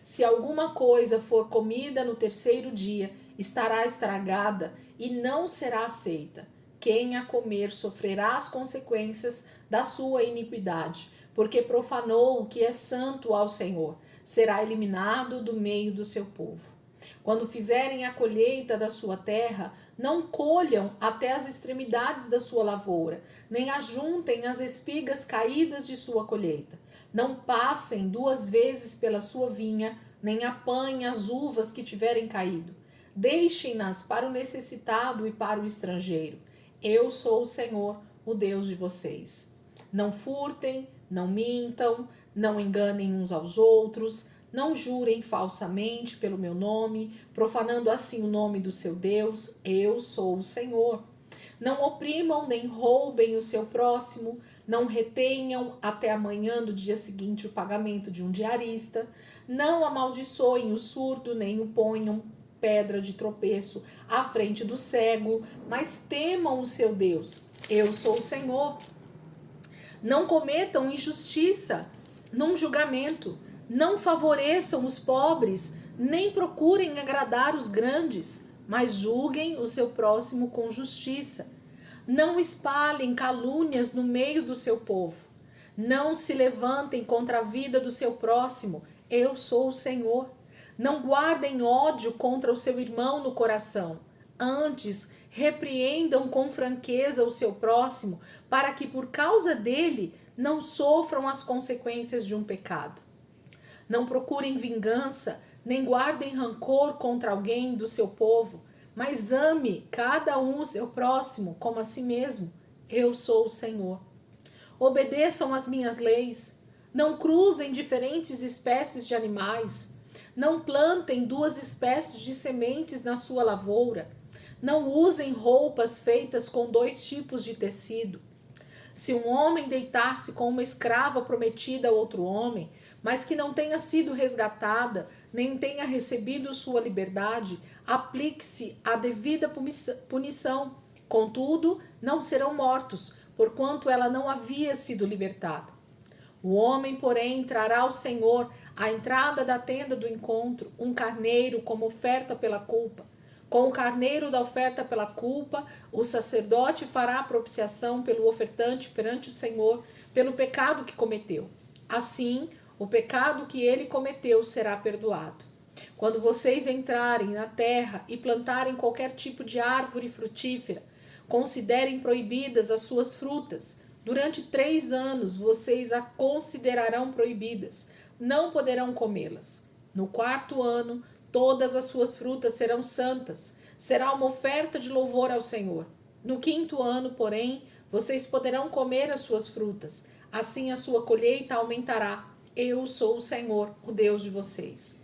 Se alguma coisa for comida no terceiro dia, estará estragada e não será aceita. Quem a comer sofrerá as consequências da sua iniquidade, porque profanou o que é santo ao Senhor. Será eliminado do meio do seu povo. Quando fizerem a colheita da sua terra, não colham até as extremidades da sua lavoura, nem ajuntem as espigas caídas de sua colheita. Não passem 2 vezes pela sua vinha, nem apanhem as uvas que tiverem caído. Deixem-nas para o necessitado e para o estrangeiro. Eu sou o Senhor, o Deus de vocês. Não furtem, não mintam, não enganem uns aos outros, não jurem falsamente pelo meu nome, profanando assim o nome do seu Deus. Eu sou o Senhor. Não oprimam nem roubem o seu próximo, não retenham até amanhã do dia seguinte o pagamento de um diarista, não amaldiçoem o surdo, nem o ponham pedra de tropeço à frente do cego, mas temam o seu Deus. Eu sou o Senhor. Não cometam injustiça, num julgamento. Não favoreçam os pobres, nem procurem agradar os grandes, mas julguem o seu próximo com justiça. Não espalhem calúnias no meio do seu povo. Não se levantem contra a vida do seu próximo. Eu sou o Senhor. Não guardem ódio contra o seu irmão no coração. Antes, repreendam com franqueza o seu próximo, para que por causa dele não sofram as consequências de um pecado. Não procurem vingança, nem guardem rancor contra alguém do seu povo, mas ame cada um o seu próximo como a si mesmo. Eu sou o Senhor. Obedeçam às minhas leis. Não cruzem diferentes espécies de animais. Não plantem 2 espécies de sementes na sua lavoura. Não usem roupas feitas com 2 tipos de tecido. Se um homem deitar-se com uma escrava prometida a outro homem, mas que não tenha sido resgatada, nem tenha recebido sua liberdade, aplique-se a devida punição. Contudo, não serão mortos, porquanto ela não havia sido libertada. O homem, porém, trará ao Senhor à entrada da tenda do encontro um carneiro como oferta pela culpa. Com o carneiro da oferta pela culpa, o sacerdote fará a propiciação pelo ofertante perante o Senhor, pelo pecado que cometeu. Assim, o pecado que ele cometeu será perdoado. Quando vocês entrarem na terra e plantarem qualquer tipo de árvore frutífera, considerem proibidas as suas frutas. Durante 3 anos vocês a considerarão proibidas, não poderão comê-las. No 4º ano, todas as suas frutas serão santas, será uma oferta de louvor ao Senhor. No 5º ano, porém, vocês poderão comer as suas frutas, assim a sua colheita aumentará. Eu sou o Senhor, o Deus de vocês.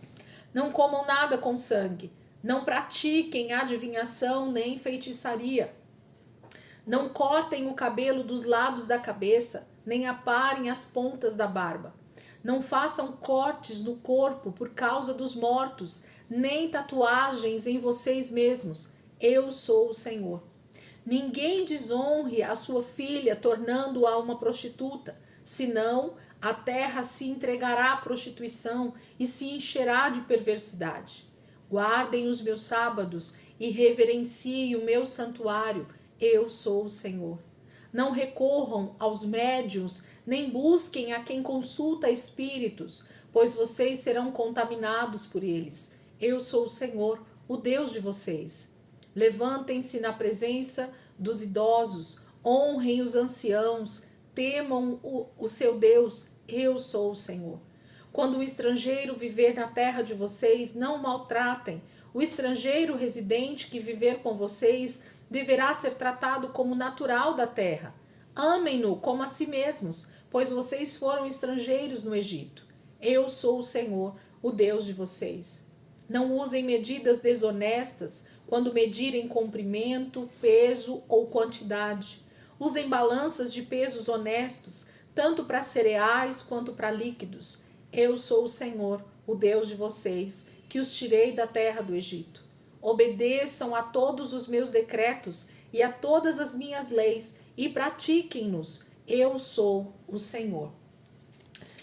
Não comam nada com sangue, não pratiquem adivinhação nem feitiçaria. Não cortem o cabelo dos lados da cabeça, nem aparem as pontas da barba. Não façam cortes no corpo por causa dos mortos, nem tatuagens em vocês mesmos. Eu sou o Senhor. Ninguém desonre a sua filha, tornando-a uma prostituta, senão a terra se entregará à prostituição e se encherá de perversidade. Guardem os meus sábados e reverenciem o meu santuário. Eu sou o Senhor. Não recorram aos médiuns, nem busquem a quem consulta espíritos, pois vocês serão contaminados por eles. Eu sou o Senhor, o Deus de vocês. Levantem-se na presença dos idosos, honrem os anciãos, temam o seu Deus. Eu sou o Senhor. Quando o estrangeiro viver na terra de vocês, não o maltratem. O estrangeiro residente que viver com vocês deverá ser tratado como natural da terra. Amem-no como a si mesmos, pois vocês foram estrangeiros no Egito. Eu sou o Senhor, o Deus de vocês. Não usem medidas desonestas quando medirem comprimento, peso ou quantidade. Usem balanças de pesos honestos, tanto para cereais quanto para líquidos. Eu sou o Senhor, o Deus de vocês, que os tirei da terra do Egito. Obedeçam a todos os meus decretos e a todas as minhas leis e pratiquem-nos. Eu sou o Senhor.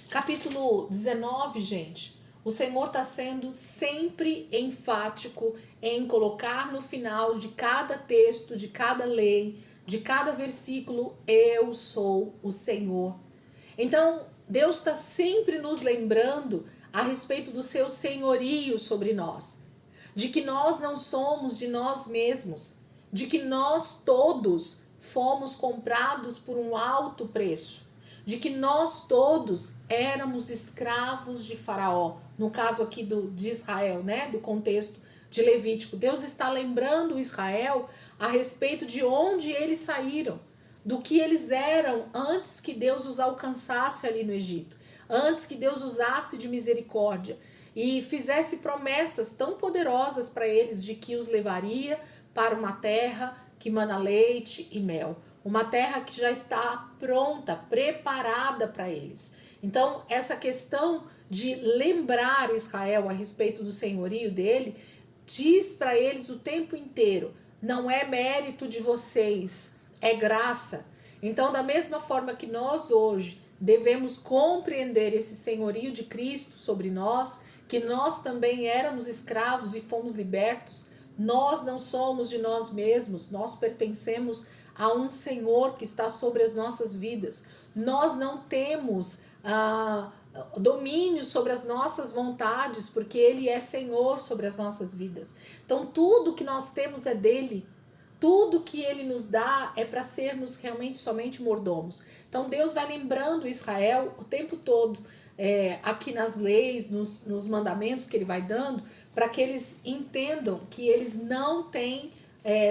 Capítulo 19, gente. O Senhor está sendo sempre enfático em colocar no final de cada texto, de cada lei, de cada versículo, eu sou o Senhor. Então, Deus está sempre nos lembrando a respeito do seu senhorio sobre nós, de que nós não somos de nós mesmos, de que nós todos fomos comprados por um alto preço, de que nós todos éramos escravos de Faraó, no caso aqui de Israel, né, do contexto de Levítico. Deus está lembrando Israel a respeito de onde eles saíram, do que eles eram antes que Deus os alcançasse ali no Egito, antes que Deus usasse de misericórdia e fizesse promessas tão poderosas para eles de que os levaria para uma terra que mana leite e mel, uma terra que já está pronta, preparada para eles. Então, essa questão de lembrar Israel a respeito do senhorio dele, diz para eles o tempo inteiro, não é mérito de vocês, é graça. Então, da mesma forma que nós hoje devemos compreender esse senhorio de Cristo sobre nós, que nós também éramos escravos e fomos libertos. Nós não somos de nós mesmos, nós pertencemos a um Senhor que está sobre as nossas vidas. Nós não temos domínio sobre as nossas vontades, porque Ele é Senhor sobre as nossas vidas. Então tudo que nós temos é dele. Tudo que Ele nos dá é para sermos realmente somente mordomos. Então Deus vai lembrando Israel o tempo todo, aqui nas leis, nos mandamentos que Ele vai dando, para que eles entendam que eles não têm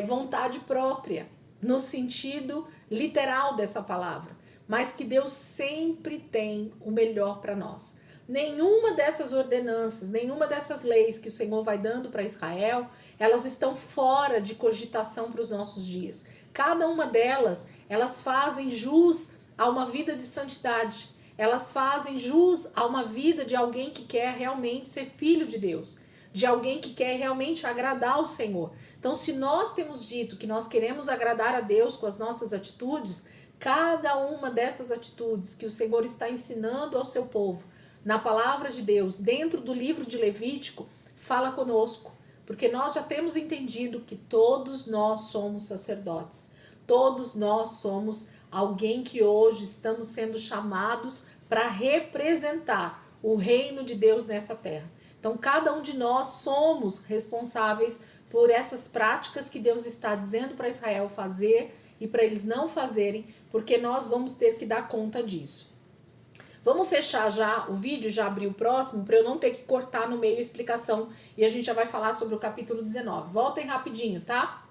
vontade própria, no sentido literal dessa palavra, mas que Deus sempre tem o melhor para nós. Nenhuma dessas ordenanças, nenhuma dessas leis que o Senhor vai dando para Israel, elas estão fora de cogitação para os nossos dias. Cada uma delas, elas fazem jus a uma vida de santidade. Elas fazem jus a uma vida de alguém que quer realmente ser filho de Deus, de alguém que quer realmente agradar ao Senhor. Então, se nós temos dito que nós queremos agradar a Deus com as nossas atitudes, cada uma dessas atitudes que o Senhor está ensinando ao seu povo, na palavra de Deus, dentro do livro de Levítico, fala conosco, porque nós já temos entendido que todos nós somos sacerdotes, todos nós somos alguém que hoje estamos sendo chamados para representar o reino de Deus nessa terra. Então, cada um de nós somos responsáveis por essas práticas que Deus está dizendo para Israel fazer e para eles não fazerem, porque nós vamos ter que dar conta disso. Vamos fechar já o vídeo, já abrir o próximo, para eu não ter que cortar no meio a explicação, e a gente já vai falar sobre o capítulo 19. Voltem rapidinho, tá?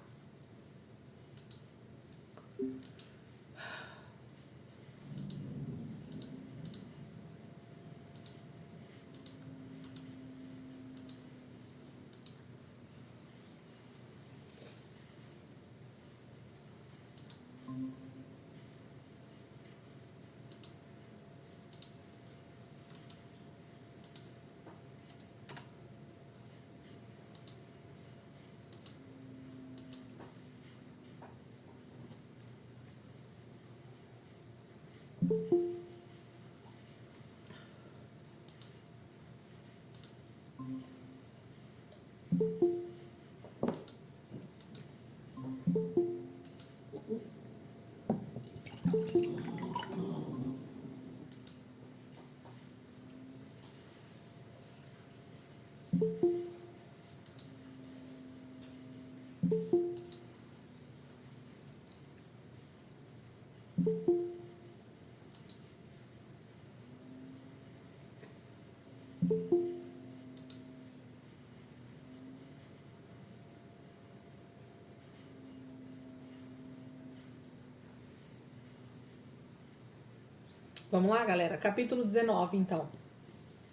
Vamos lá, galera? Capítulo 19, então.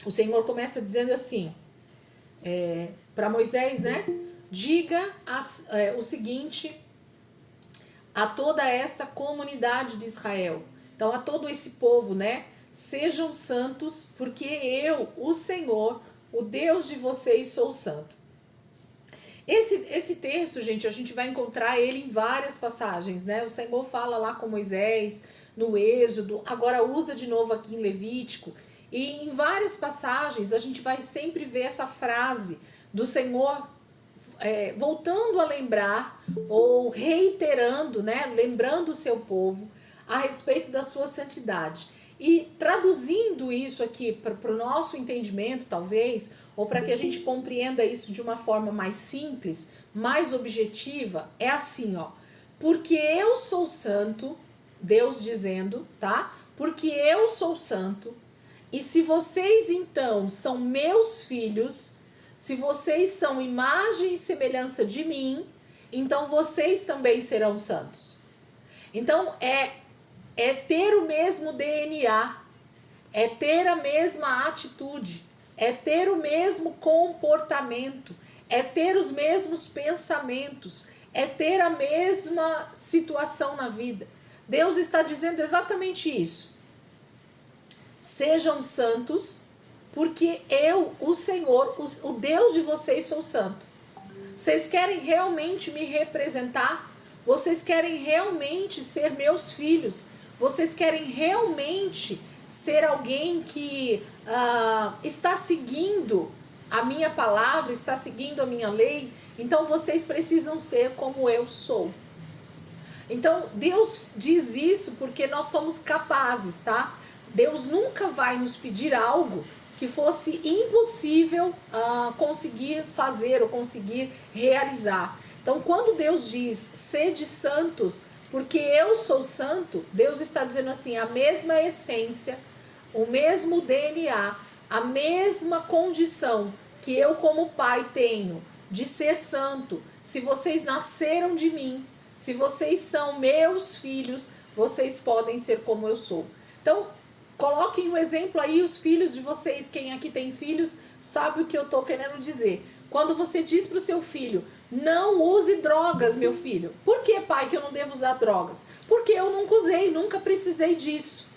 O Senhor começa dizendo assim, para Moisés, né? Diga o seguinte a toda esta comunidade de Israel. Então, a todo esse povo, né? Sejam santos, porque eu, o Senhor, o Deus de vocês, sou santo. Esse texto, gente, a gente vai encontrar ele em várias passagens, né? O Senhor fala lá com Moisés, no Êxodo, agora usa de novo aqui em Levítico. E em várias passagens a gente vai sempre ver essa frase do Senhor voltando a lembrar ou reiterando, né? Lembrando o seu povo a respeito da sua santidade. E traduzindo isso aqui para o nosso entendimento, talvez, ou para que a gente compreenda isso de uma forma mais simples, mais objetiva, é assim, ó. Porque eu sou santo, Deus dizendo, tá? Porque eu sou santo, e se vocês então são meus filhos, se vocês são imagem e semelhança de mim, então vocês também serão santos. Então é ter o mesmo DNA, é ter a mesma atitude, é ter o mesmo comportamento, é ter os mesmos pensamentos, é ter a mesma situação na vida. Deus está dizendo exatamente isso. Sejam santos, porque eu, o Senhor, o Deus de vocês, sou santo. Vocês querem realmente me representar? Vocês querem realmente ser meus filhos? Vocês querem realmente ser alguém que está seguindo a minha palavra, está seguindo a minha lei, então vocês precisam ser como eu sou. Então, Deus diz isso porque nós somos capazes, tá? Deus nunca vai nos pedir algo que fosse impossível conseguir fazer ou conseguir realizar. Então, quando Deus diz, sede santos, porque eu sou santo, Deus está dizendo assim, a mesma essência, o mesmo DNA, a mesma condição que eu como pai tenho de ser santo. Se vocês nasceram de mim, se vocês são meus filhos, vocês podem ser como eu sou. Então, coloquem o exemplo aí, os filhos de vocês, quem aqui tem filhos, sabe o que eu estou querendo dizer. Quando você diz para o seu filho, não use drogas, meu filho. Por que, pai, que eu não devo usar drogas? Porque eu nunca usei, nunca precisei disso.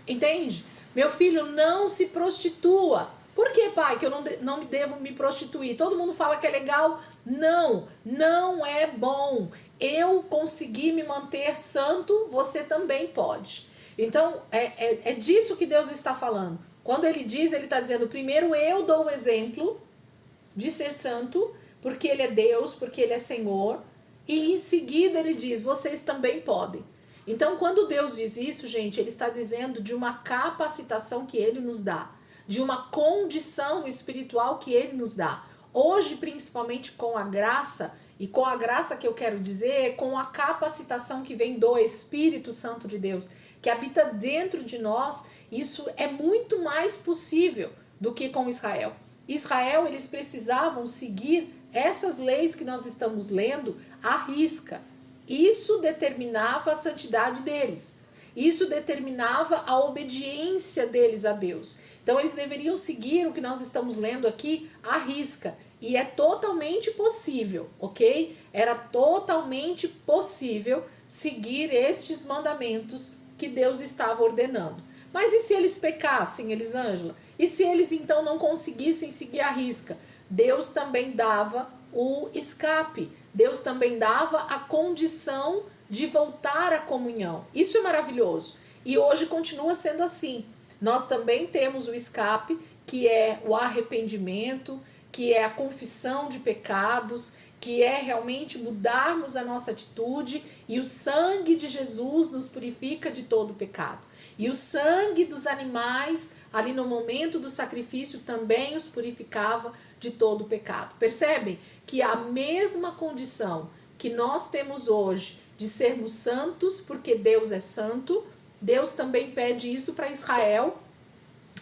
Entende? Meu filho, não se prostitua. Por que, pai, que eu não devo me prostituir? Todo mundo fala que é legal. Não, não é bom. Eu consegui me manter santo, você também pode. Então, é disso que Deus está falando. Quando ele diz, ele está dizendo, primeiro eu dou o exemplo de ser santo, porque ele é Deus, porque ele é Senhor. E em seguida ele diz, vocês também podem. Então, quando Deus diz isso, gente, ele está dizendo de uma capacitação que ele nos dá, de uma condição espiritual que ele nos dá. Hoje, principalmente com a graça, e com a graça que eu quero dizer, com a capacitação que vem do Espírito Santo de Deus, que habita dentro de nós, isso é muito mais possível do que com Israel. Israel, eles precisavam seguir essas leis que nós estamos lendo à risca. Isso determinava a santidade deles. Isso determinava a obediência deles a Deus. Então eles deveriam seguir o que nós estamos lendo aqui à risca. E é totalmente possível, ok? Era totalmente possível seguir estes mandamentos que Deus estava ordenando. Mas e se eles pecassem, Elisângela? E se eles então não conseguissem seguir à risca? Deus também dava o escape. Deus também dava a condição de voltar à comunhão. Isso é maravilhoso. E hoje continua sendo assim. Nós também temos o escape, que é o arrependimento, que é a confissão de pecados, que é realmente mudarmos a nossa atitude, e o sangue de Jesus nos purifica de todo pecado. E o sangue dos animais, ali no momento do sacrifício, também os purificava de todo pecado. Percebem que a mesma condição que nós temos hoje de sermos santos, porque Deus é santo, Deus também pede isso para Israel,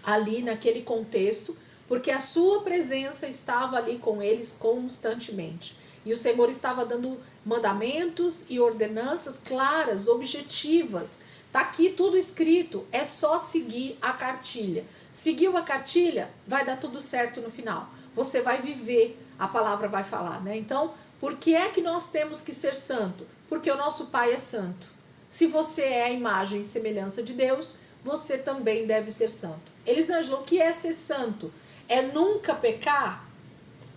ali naquele contexto, porque a sua presença estava ali com eles constantemente. E o Senhor estava dando mandamentos e ordenanças claras, objetivas. Tá aqui tudo escrito, é só seguir a cartilha. Seguiu a cartilha, vai dar tudo certo no final. Você vai viver, a palavra vai falar, né? Então, por que é que nós temos que ser santo? Porque o nosso Pai é santo. Se você é a imagem e semelhança de Deus, você também deve ser santo. Elisângela, o que é ser santo? É nunca pecar?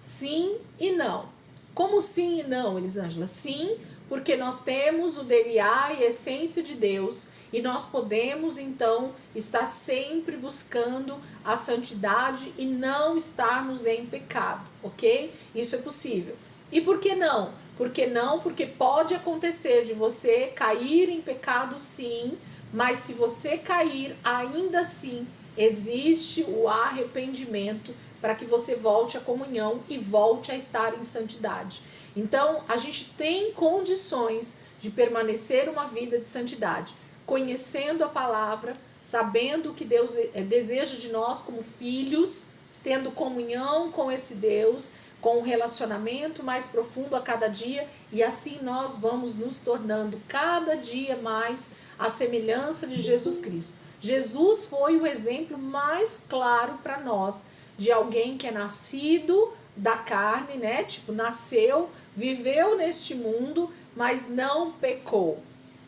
Sim e não. Como sim e não, Elisângela? Sim, porque nós temos o DNA e a essência de Deus e nós podemos, então, estar sempre buscando a santidade e não estarmos em pecado, ok? Isso é possível. E por que não? Por que não? Porque pode acontecer de você cair em pecado, sim, mas se você cair, ainda assim, existe o arrependimento para que você volte à comunhão e volte a estar em santidade. Então, a gente tem condições de permanecer uma vida de santidade, conhecendo a palavra, sabendo o que Deus deseja de nós como filhos, tendo comunhão com esse Deus, com um relacionamento mais profundo a cada dia, e assim nós vamos nos tornando cada dia mais a semelhança de Jesus Cristo. Jesus foi o exemplo mais claro para nós de alguém que é nascido da carne, né? Tipo, nasceu, viveu neste mundo, mas não pecou.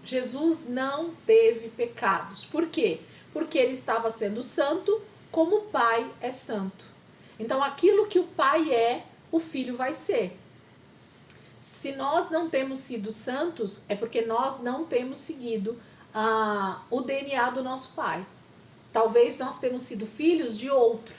Jesus não teve pecados. Por quê? Porque ele estava sendo santo, como o Pai é santo. Então, aquilo que o Pai é, o Filho vai ser. Se nós não temos sido santos, é porque nós não temos seguido o DNA do nosso Pai. Talvez nós temos sido filhos de outro.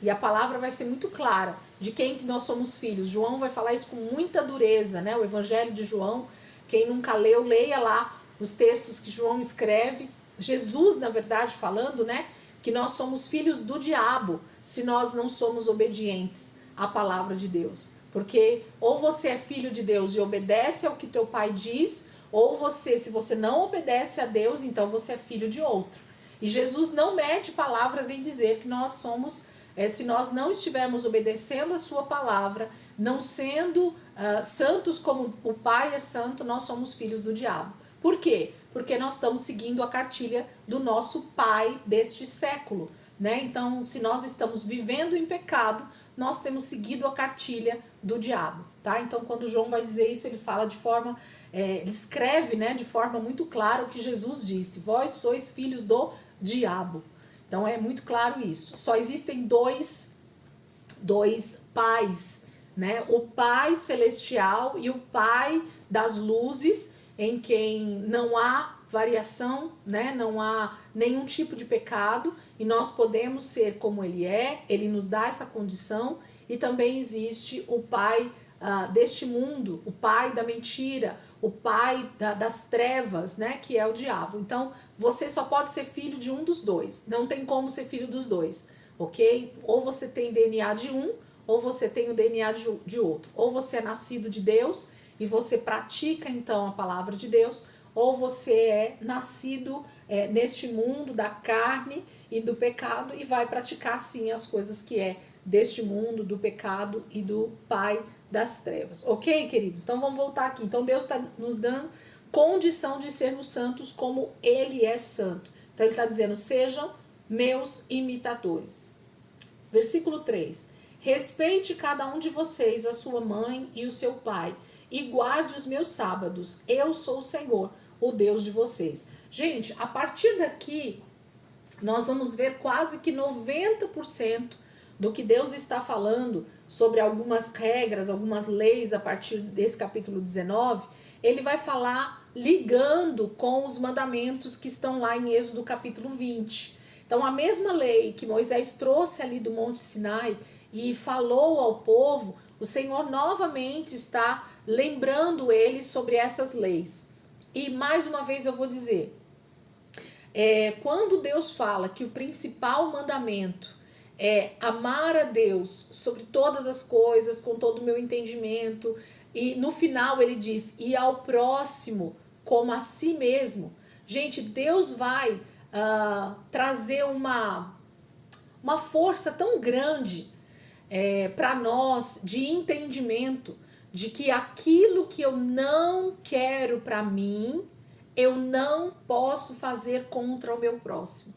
E a palavra vai ser muito clara de quem que nós somos filhos. João vai falar isso com muita dureza, né? O Evangelho de João, quem nunca leu, leia lá os textos que João escreve. Jesus, na verdade, falando, né? Que nós somos filhos do diabo se nós não somos obedientes à palavra de Deus. Porque ou você é filho de Deus e obedece ao que teu pai diz, ou você, se você não obedece a Deus, então você é filho de outro. E Jesus não mete palavras em dizer que nós somos, se nós não estivermos obedecendo a sua palavra, não sendo santos como o Pai é santo, nós somos filhos do diabo. Por quê? Porque nós estamos seguindo a cartilha do nosso pai deste século, né? Então, se nós estamos vivendo em pecado, nós temos seguido a cartilha do diabo, tá? Então, quando João vai dizer isso, ele fala de forma, ele escreve, né, de forma muito clara o que Jesus disse: vós sois filhos do diabo. Então, é muito claro isso. Só existem dois pais, né? O Pai Celestial e o Pai das luzes, em quem não há variação, né? Não há nenhum tipo de pecado, e nós podemos ser como ele é, ele nos dá essa condição. E também existe o pai deste mundo, o pai da mentira, o pai das trevas, né? Que é o diabo. Então, você só pode ser filho de um dos dois, não tem como ser filho dos dois, ok? Ou você tem DNA de um, ou você tem o DNA de outro. Ou você é nascido de Deus e você pratica então a palavra de Deus, ou você é nascido neste mundo da carne e do pecado e vai praticar sim as coisas que é deste mundo, do pecado e do pai das trevas. Ok, queridos? Então vamos voltar aqui. Então Deus está nos dando condição de sermos santos como ele é santo. Então ele está dizendo: sejam meus imitadores. Versículo 3. Respeite cada um de vocês a sua mãe e o seu pai, e guarde os meus sábados. Eu sou o Senhor, o Deus de vocês. Gente, a partir daqui, nós vamos ver quase que 90% do que Deus está falando sobre algumas regras, algumas leis a partir desse capítulo 19. Ele vai falar ligando com os mandamentos que estão lá em Êxodo capítulo 20. Então, a mesma lei que Moisés trouxe ali do Monte Sinai e falou ao povo, o Senhor novamente está lembrando eles sobre essas leis. E mais uma vez eu vou dizer, quando Deus fala que o principal mandamento é amar a Deus sobre todas as coisas, com todo o meu entendimento, e no final ele diz, e ao próximo como a si mesmo. Gente, Deus vai trazer uma força tão grande para nós de entendimento de que aquilo que eu não quero para mim, eu não posso fazer contra o meu próximo.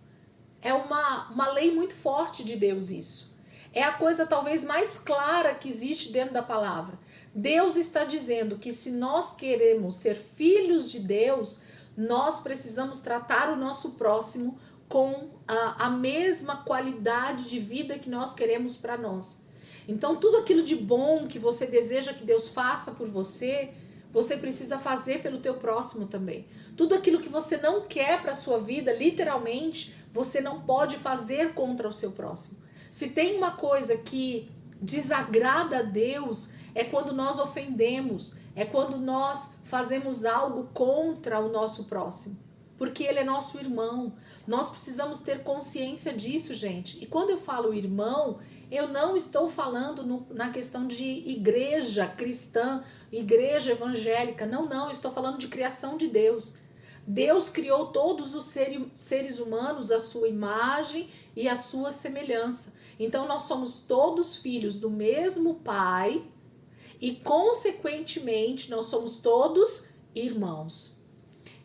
É uma lei muito forte de Deus isso. É a coisa talvez mais clara que existe dentro da palavra. Deus está dizendo que se nós queremos ser filhos de Deus, nós precisamos tratar o nosso próximo com a mesma qualidade de vida que nós queremos para nós. Então, tudo aquilo de bom que você deseja que Deus faça por você, você precisa fazer pelo teu próximo também. Tudo aquilo que você não quer para a sua vida, literalmente, você não pode fazer contra o seu próximo. Se tem uma coisa que desagrada a Deus, é quando nós ofendemos, é quando nós fazemos algo contra o nosso próximo. Porque ele é nosso irmão. Nós precisamos ter consciência disso, gente. E quando eu falo irmão, eu não estou falando na questão de igreja cristã, igreja evangélica. Não, estou falando de criação de Deus. Deus criou todos os seres humanos à sua imagem e à sua semelhança. Então nós somos todos filhos do mesmo Pai e, consequentemente, nós somos todos irmãos.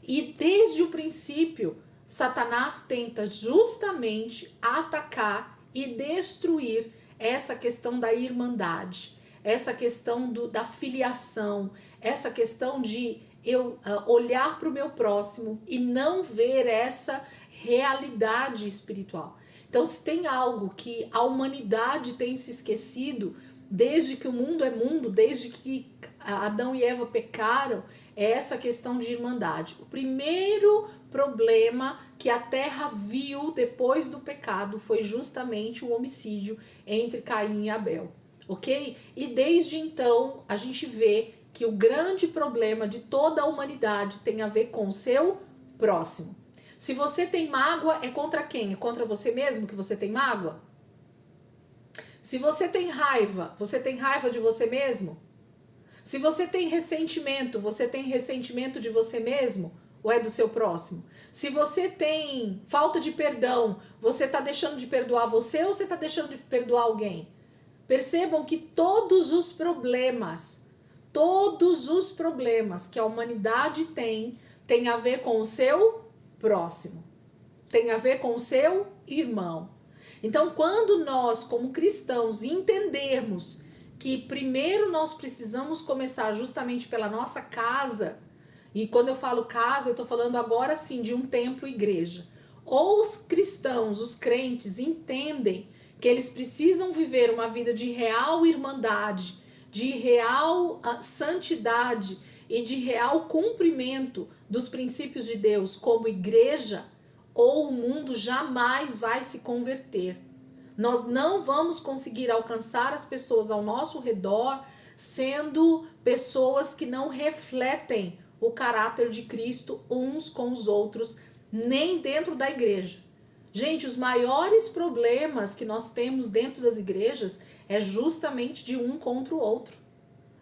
E desde o princípio, Satanás tenta justamente atacar e destruir essa questão da irmandade, essa questão da filiação, essa questão de eu olhar para o meu próximo e não ver essa realidade espiritual. Então, se tem algo que a humanidade tem se esquecido, desde que o mundo é mundo, desde que Adão e Eva pecaram, é essa questão de irmandade. O primeiro problema que a terra viu depois do pecado foi justamente o homicídio entre Caim e Abel, ok? E desde então a gente vê que o grande problema de toda a humanidade tem a ver com o seu próximo. Se você tem mágoa, é contra quem? É contra você mesmo que você tem mágoa? Se você tem raiva de você mesmo? Se você tem ressentimento, você tem ressentimento de você mesmo? Ou é do seu próximo? Se você tem falta de perdão, você está deixando de perdoar você ou você está deixando de perdoar alguém? Percebam que todos os problemas que a humanidade tem a ver com o seu próximo. Tem a ver com o seu irmão. Então, quando nós, como cristãos, entendermos que primeiro nós precisamos começar justamente pela nossa casa, e quando eu falo casa, eu estou falando agora sim de um templo igreja, ou os cristãos, os crentes, entendem que eles precisam viver uma vida de real irmandade, de real santidade e de real cumprimento dos princípios de Deus como igreja, ou o mundo jamais vai se converter. Nós não vamos conseguir alcançar as pessoas ao nosso redor sendo pessoas que não refletem o caráter de Cristo uns com os outros, nem dentro da igreja. Gente, os maiores problemas que nós temos dentro das igrejas é justamente de um contra o outro.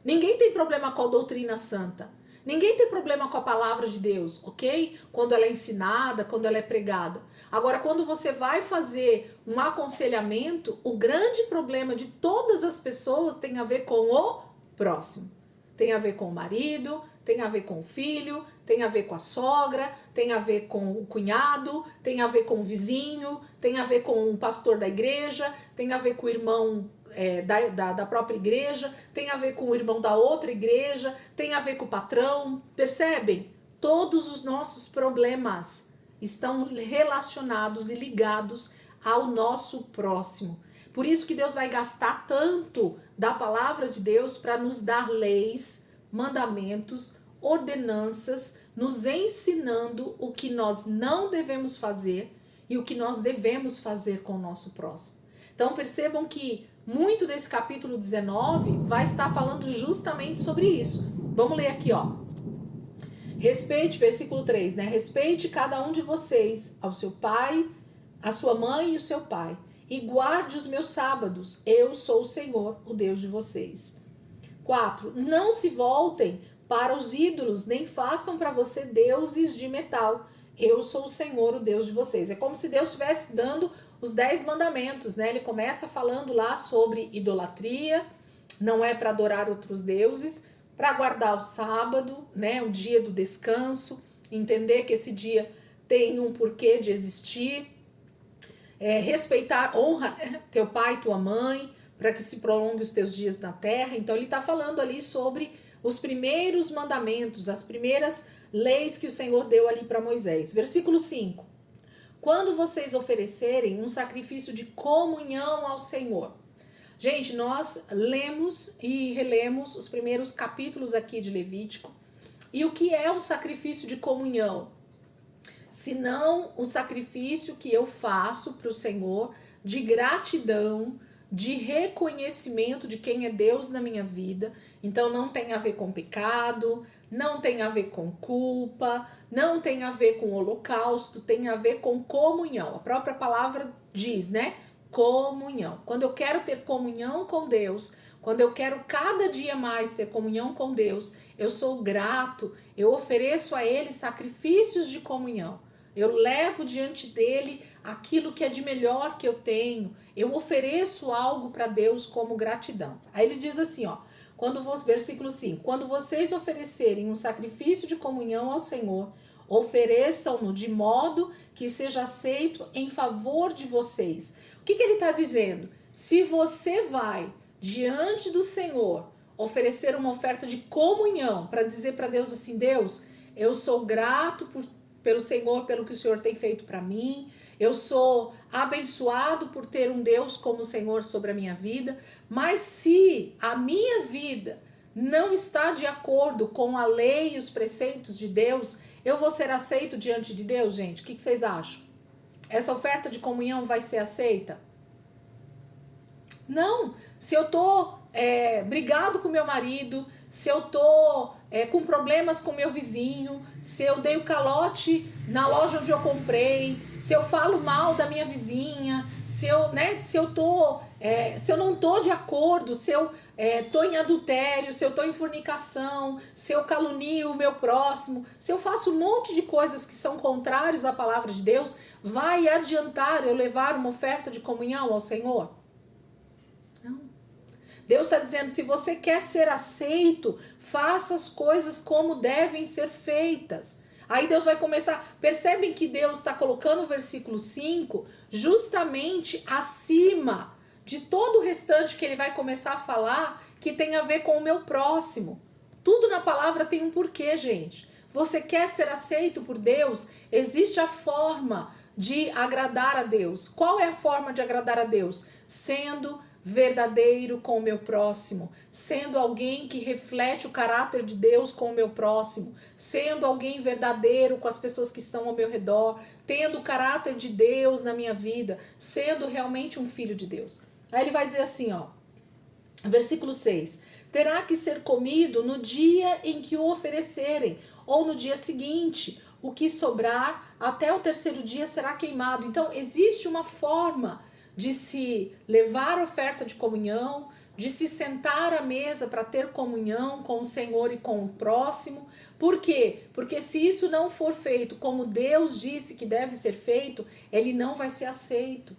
Ninguém tem problema com a doutrina santa. Ninguém tem problema com a palavra de Deus, ok? Quando ela é ensinada, quando ela é pregada. Agora, quando você vai fazer um aconselhamento, o grande problema de todas as pessoas tem a ver com o próximo. Tem a ver com o marido, tem a ver com o filho, tem a ver com a sogra, tem a ver com o cunhado, tem a ver com o vizinho, tem a ver com o pastor da igreja, tem a ver com o irmão da própria igreja, tem a ver com o irmão da outra igreja, tem a ver com o patrão. Percebem? Todos os nossos problemas estão relacionados e ligados ao nosso próximo. Por isso que Deus vai gastar tanto da palavra de Deus para nos dar leis, mandamentos, ordenanças, nos ensinando o que nós não devemos fazer e o que nós devemos fazer com o nosso próximo. Então percebam que muito desse capítulo 19 vai estar falando justamente sobre isso. Vamos ler aqui, ó. Respeite, versículo 3, né? Respeite cada um de vocês, ao seu pai, a sua mãe e o seu pai, e guarde os meus sábados. Eu sou o Senhor, o Deus de vocês. 4. Não se voltem para os ídolos, nem façam para você deuses de metal. Eu sou o Senhor, o Deus de vocês. É como se Deus estivesse dando os 10 mandamentos, né? Ele começa falando lá sobre idolatria, não é para adorar outros deuses, para guardar o sábado, né? O dia do descanso, entender que esse dia tem um porquê de existir, respeitar, honra teu pai e tua mãe, para que se prolongue os teus dias na terra. Então ele está falando ali sobre os primeiros mandamentos, as primeiras leis que o Senhor deu ali para Moisés. Versículo 5. Quando vocês oferecerem um sacrifício de comunhão ao Senhor. Gente, nós lemos e relemos os primeiros capítulos aqui de Levítico. E o que é um sacrifício de comunhão? Senão o sacrifício que eu faço para o Senhor de gratidão, de reconhecimento de quem é Deus na minha vida. Então não tem a ver com pecado, não tem a ver com culpa, não tem a ver com holocausto, tem a ver com comunhão. A própria palavra diz, né? Comunhão. Quando eu quero ter comunhão com Deus, quando eu quero cada dia mais ter comunhão com Deus, eu sou grato, eu ofereço a Ele sacrifícios de comunhão. Eu levo diante dele aquilo que é de melhor que eu tenho. Eu ofereço algo para Deus como gratidão. Aí ele diz assim, ó, versículo 5, quando vocês oferecerem um sacrifício de comunhão ao Senhor, ofereçam-no de modo que seja aceito em favor de vocês. O que ele está dizendo? Se você vai diante do Senhor oferecer uma oferta de comunhão para dizer para Deus assim, Deus, eu sou grato pelo Senhor, pelo que o Senhor tem feito para mim. Eu sou abençoado por ter um Deus como Senhor sobre a minha vida. Mas se a minha vida não está de acordo com a lei e os preceitos de Deus, eu vou ser aceito diante de Deus, gente? O que vocês acham? Essa oferta de comunhão vai ser aceita? Não. Se eu tô brigado com meu marido, se eu tô com problemas com meu vizinho, se eu dei o calote na loja onde eu comprei, se eu falo mal da minha vizinha, se eu não tô de acordo, se eu tô em adultério, se eu tô em fornicação, se eu calunio o meu próximo, se eu faço um monte de coisas que são contrários à palavra de Deus, vai adiantar eu levar uma oferta de comunhão ao Senhor? Não. Deus está dizendo, se você quer ser aceito, faça as coisas como devem ser feitas. Aí Deus vai começar, percebem que Deus está colocando o versículo 5 justamente acima de todo o restante que ele vai começar a falar, que tem a ver com o meu próximo. Tudo na palavra tem um porquê, gente. Você quer ser aceito por Deus? Existe a forma de agradar a Deus. Qual é a forma de agradar a Deus? Sendo verdadeiro com o meu próximo, sendo alguém que reflete o caráter de Deus com o meu próximo, sendo alguém verdadeiro com as pessoas que estão ao meu redor, tendo o caráter de Deus na minha vida, sendo realmente um filho de Deus. Aí ele vai dizer assim, ó, versículo 6, terá que ser comido no dia em que o oferecerem, ou no dia seguinte, o que sobrar até o terceiro dia será queimado. Então existe uma forma de se levar oferta de comunhão, de se sentar à mesa para ter comunhão com o Senhor e com o próximo. Por quê? Porque se isso não for feito como Deus disse que deve ser feito, ele não vai ser aceito.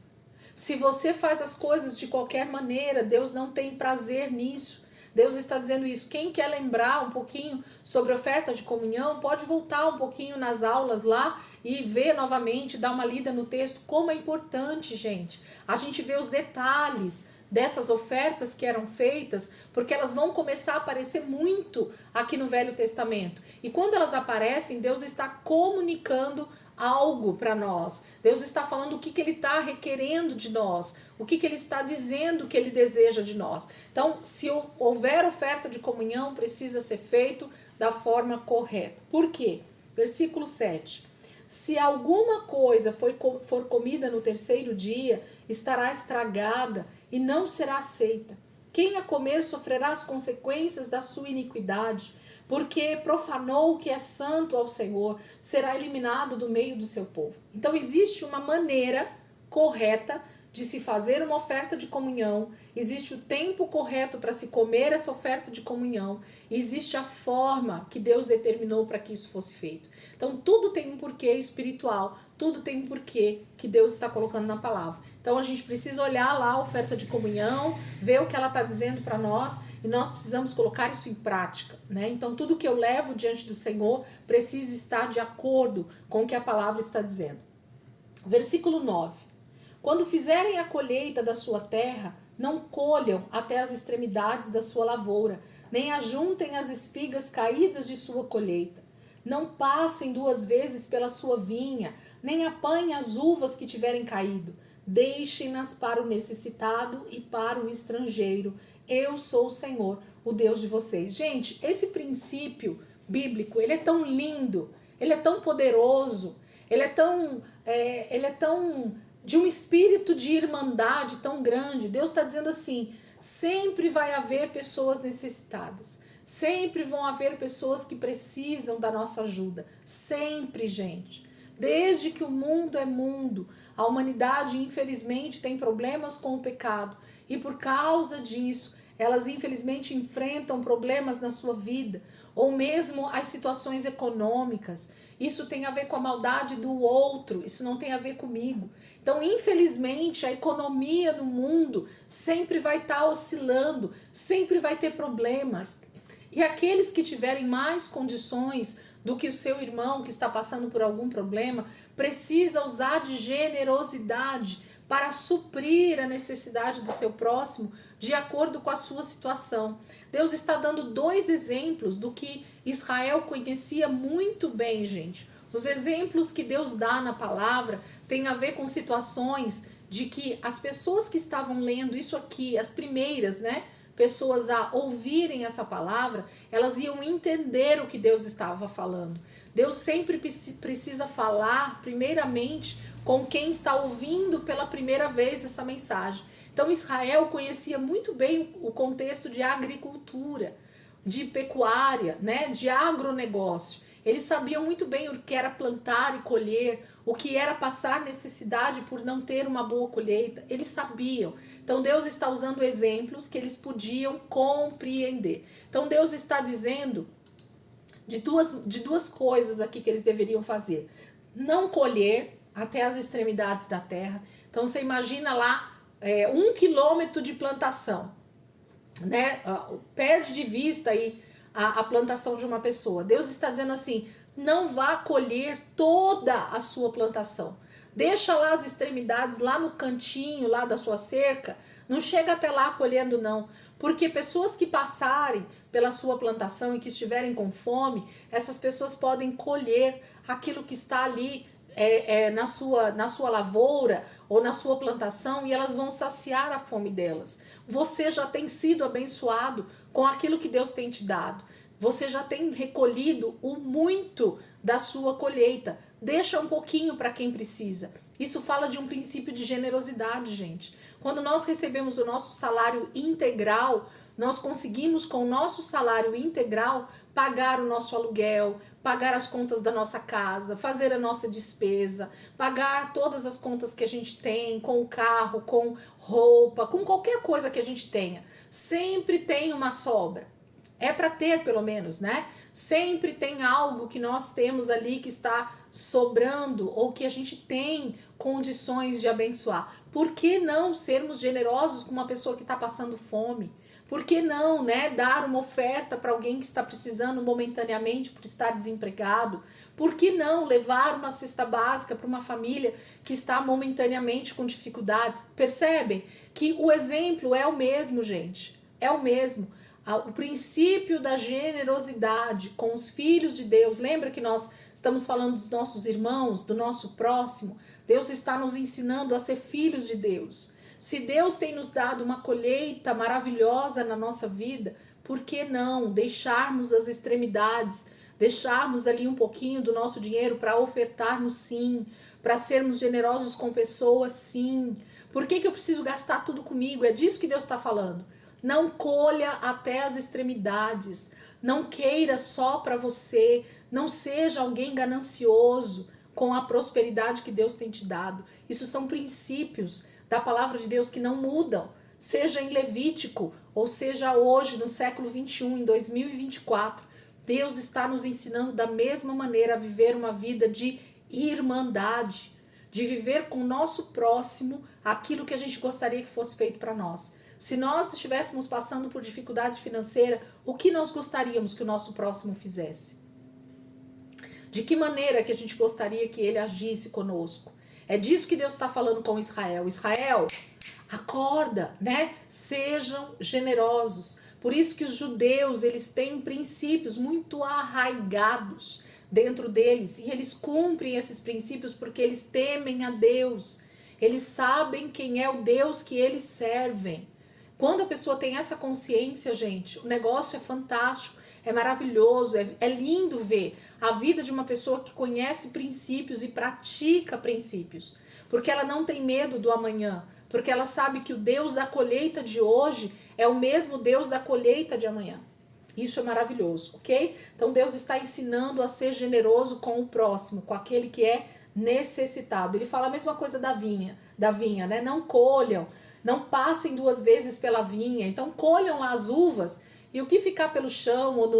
Se você faz as coisas de qualquer maneira, Deus não tem prazer nisso. Deus está dizendo isso. Quem quer lembrar um pouquinho sobre oferta de comunhão, pode voltar um pouquinho nas aulas lá e ver novamente, dar uma lida no texto, como é importante, gente. A gente vê os detalhes dessas ofertas que eram feitas, porque elas vão começar a aparecer muito aqui no Velho Testamento. E quando elas aparecem, Deus está comunicando algo para nós. Deus está falando o que ele está requerendo de nós, o que ele está dizendo que ele deseja de nós. Então, se houver oferta de comunhão, precisa ser feito da forma correta. Por quê? Versículo 7. Se alguma coisa for comida no terceiro dia, estará estragada e não será aceita. Quem a comer sofrerá as consequências da sua iniquidade, porque profanou o que é santo ao Senhor, será eliminado do meio do seu povo. Então existe uma maneira correta de se fazer uma oferta de comunhão, existe o tempo correto para se comer essa oferta de comunhão, existe a forma que Deus determinou para que isso fosse feito. Então tudo tem um porquê espiritual, tudo tem um porquê que Deus está colocando na palavra. Então a gente precisa olhar lá a oferta de comunhão, ver o que ela está dizendo para nós e nós precisamos colocar isso em prática, né? Então tudo que eu levo diante do Senhor precisa estar de acordo com o que a palavra está dizendo. Versículo 9. Quando fizerem a colheita da sua terra, não colham até as extremidades da sua lavoura, nem ajuntem as espigas caídas de sua colheita. Não passem 2 vezes pela sua vinha, nem apanhem as uvas que tiverem caído. Deixem-nas para o necessitado e para o estrangeiro. Eu sou o Senhor, o Deus de vocês. Gente, esse princípio bíblico, ele é tão lindo, ele é tão poderoso, ele é tão de um espírito de irmandade tão grande. Deus está dizendo assim, sempre vai haver pessoas necessitadas, sempre vão haver pessoas que precisam da nossa ajuda, sempre, gente. Desde que o mundo é mundo, a humanidade infelizmente tem problemas com o pecado e por causa disso, elas infelizmente enfrentam problemas na sua vida, ou mesmo as situações econômicas. Isso tem a ver com a maldade do outro, isso não tem a ver comigo. Então, infelizmente, a economia no mundo sempre vai estar oscilando, sempre vai ter problemas. E aqueles que tiverem mais condições do que o seu irmão que está passando por algum problema, precisa usar de generosidade para suprir a necessidade do seu próximo de acordo com a sua situação. Deus está dando 2 exemplos do que Israel conhecia muito bem, gente. Os exemplos que Deus dá na palavra têm a ver com situações de que as pessoas que estavam lendo isso aqui, as primeiras, né, pessoas a ouvirem essa palavra, elas iam entender o que Deus estava falando. Deus sempre precisa falar, primeiramente, com quem está ouvindo pela primeira vez essa mensagem. Então Israel conhecia muito bem o contexto de agricultura, de pecuária, né, de agronegócio. Eles sabiam muito bem o que era plantar e colher, o que era passar necessidade por não ter uma boa colheita. Eles sabiam. Então Deus está usando exemplos que eles podiam compreender. Então Deus está dizendo de duas coisas aqui que eles deveriam fazer. Não colher até as extremidades da terra. Então você imagina lá 1 quilômetro de plantação, né? Perde de vista aí a plantação de uma pessoa. Deus está dizendo assim, não vá colher toda a sua plantação. Deixa lá as extremidades, lá no cantinho, lá da sua cerca. Não chega até lá colhendo, não. Porque pessoas que passarem pela sua plantação e que estiverem com fome, essas pessoas podem colher aquilo que está ali na sua lavoura ou na sua plantação, e elas vão saciar a fome delas. Você já tem sido abençoado com aquilo que Deus tem te dado. Você já tem recolhido o muito da sua colheita. Deixa um pouquinho para quem precisa. Isso fala de um princípio de generosidade, gente. Quando nós recebemos o nosso salário integral, nós conseguimos com o nosso salário integral pagar o nosso aluguel, pagar as contas da nossa casa, fazer a nossa despesa, pagar todas as contas que a gente tem, com o carro, com roupa, com qualquer coisa que a gente tenha. Sempre tem uma sobra. É para ter, pelo menos, né? Sempre tem algo que nós temos ali que está sobrando ou que a gente tem condições de abençoar. Por que não sermos generosos com uma pessoa que está passando fome? Por que não, né, dar uma oferta para alguém que está precisando momentaneamente por estar desempregado? Por que não levar uma cesta básica para uma família que está momentaneamente com dificuldades? Percebem que o exemplo é o mesmo, gente. É o mesmo. O princípio da generosidade com os filhos de Deus. Lembra que nós estamos falando dos nossos irmãos, do nosso próximo? Deus está nos ensinando a ser filhos de Deus. Se Deus tem nos dado uma colheita maravilhosa na nossa vida, por que não deixarmos as extremidades, deixarmos ali um pouquinho do nosso dinheiro para ofertarmos, sim, para sermos generosos com pessoas, sim? Por que eu preciso gastar tudo comigo? É disso que Deus está falando. Não colha até as extremidades, não queira só para você, não seja alguém ganancioso com a prosperidade que Deus tem te dado. Isso são princípios da palavra de Deus que não mudam, seja em Levítico ou seja hoje no século 21, em 2024. Deus está nos ensinando da mesma maneira a viver uma vida de irmandade, de viver com o nosso próximo aquilo que a gente gostaria que fosse feito para nós. Se nós estivéssemos passando por dificuldade financeira, o que nós gostaríamos que o nosso próximo fizesse? De que maneira que a gente gostaria que ele agisse conosco? É disso que Deus está falando com Israel. Israel, acorda, né? Sejam generosos. Por isso que os judeus, eles têm princípios muito arraigados dentro deles. E eles cumprem esses princípios porque eles temem a Deus. Eles sabem quem é o Deus que eles servem. Quando a pessoa tem essa consciência, gente, o negócio é fantástico, é maravilhoso, é lindo ver a vida de uma pessoa que conhece princípios e pratica princípios. Porque ela não tem medo do amanhã, porque ela sabe que o Deus da colheita de hoje é o mesmo Deus da colheita de amanhã. Isso é maravilhoso, ok? Então Deus está ensinando a ser generoso com o próximo, com aquele que é necessitado. Ele fala a mesma coisa da vinha, né? Não colham, não passem 2 vezes pela vinha, então colham lá as uvas e o que ficar pelo chão ou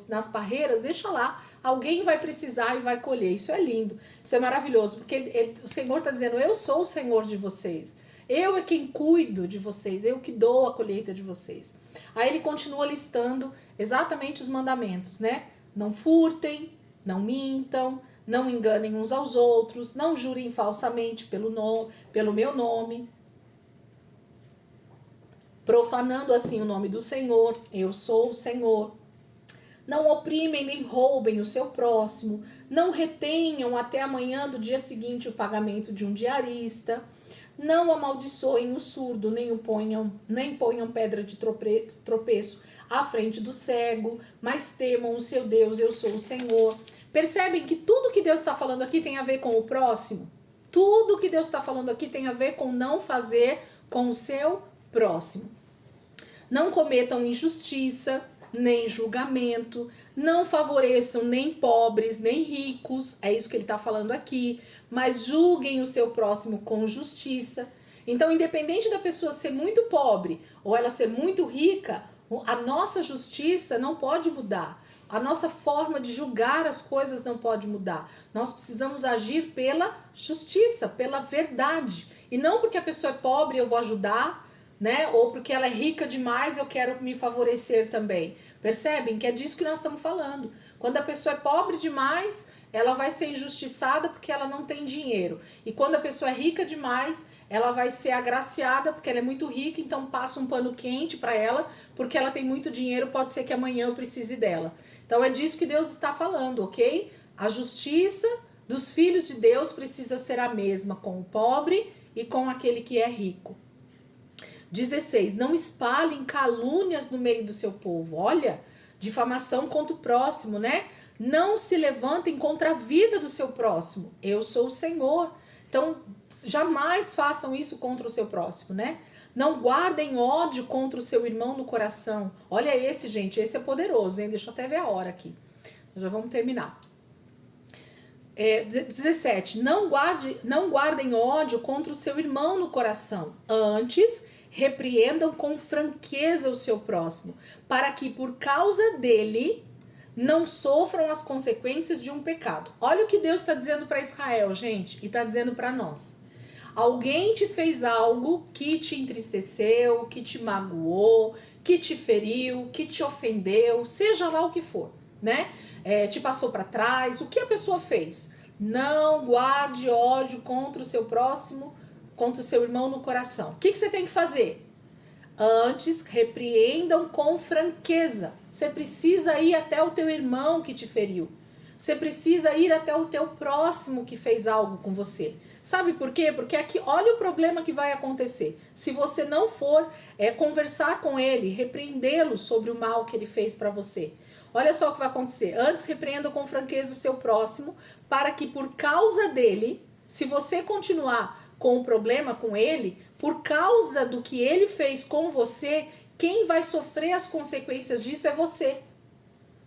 nas parreiras, deixa lá. Alguém vai precisar e vai colher. Isso é lindo, isso é maravilhoso, porque o Senhor está dizendo, eu sou o Senhor de vocês. Eu é quem cuido de vocês, eu que dou a colheita de vocês. Aí ele continua listando exatamente os mandamentos, né? Não furtem, não mintam, não enganem uns aos outros, não jurem falsamente pelo meu nome, profanando assim o nome do Senhor, eu sou o Senhor. Não oprimem nem roubem o seu próximo, não retenham até amanhã do dia seguinte o pagamento de um diarista, não amaldiçoem o surdo, nem ponham pedra de tropeço à frente do cego, mas temam o seu Deus, eu sou o Senhor. Percebem que tudo que Deus está falando aqui tem a ver com o próximo? Tudo que Deus está falando aqui tem a ver com não fazer com o seu próximo. Não cometam injustiça, nem julgamento, não favoreçam nem pobres, nem ricos, é isso que ele está falando aqui, mas julguem o seu próximo com justiça. Então, independente da pessoa ser muito pobre ou ela ser muito rica, a nossa justiça não pode mudar. A nossa forma de julgar as coisas não pode mudar. Nós precisamos agir pela justiça, pela verdade. E não porque a pessoa é pobre eu vou ajudar, né? Ou porque ela é rica demais eu quero me favorecer também. Percebem que é disso que nós estamos falando. Quando a pessoa é pobre demais, ela vai ser injustiçada porque ela não tem dinheiro. E quando a pessoa é rica demais, ela vai ser agraciada porque ela é muito rica, então passa um pano quente para ela, porque ela tem muito dinheiro, pode ser que amanhã eu precise dela. Então é disso que Deus está falando, ok? A justiça dos filhos de Deus precisa ser a mesma com o pobre e com aquele que é rico. 16. Não espalhem calúnias no meio do seu povo. Olha, difamação contra o próximo, né? Não se levantem contra a vida do seu próximo. Eu sou o Senhor. Então, jamais façam isso contra o seu próximo, né? Não guardem ódio contra o seu irmão no coração. Olha esse, gente, esse é poderoso, hein? Deixa eu até ver a hora aqui. Já vamos terminar. 17. Não guardem ódio contra o seu irmão no coração. Antes, repreendam com franqueza o seu próximo, para que por causa dele não sofram as consequências de um pecado. Olha o que Deus está dizendo para Israel, gente, e está dizendo para nós. Alguém te fez algo que te entristeceu, que te magoou, que te feriu, que te ofendeu, seja lá o que for, né? Te passou para trás, o que a pessoa fez? Não guarde ódio contra o seu próximo, contra o seu irmão no coração. O que você tem que fazer? Antes, repreendam com franqueza. Você precisa ir até o teu irmão que te feriu. Você precisa ir até o teu próximo que fez algo com você. Sabe por quê? Porque aqui, olha o problema que vai acontecer. Se você não for conversar com ele, repreendê-lo sobre o mal que ele fez para você. Olha só o que vai acontecer. Antes, repreenda com franqueza o seu próximo, para que por causa dele, se você continuar com o problema com ele, por causa do que ele fez com você, quem vai sofrer as consequências disso é você.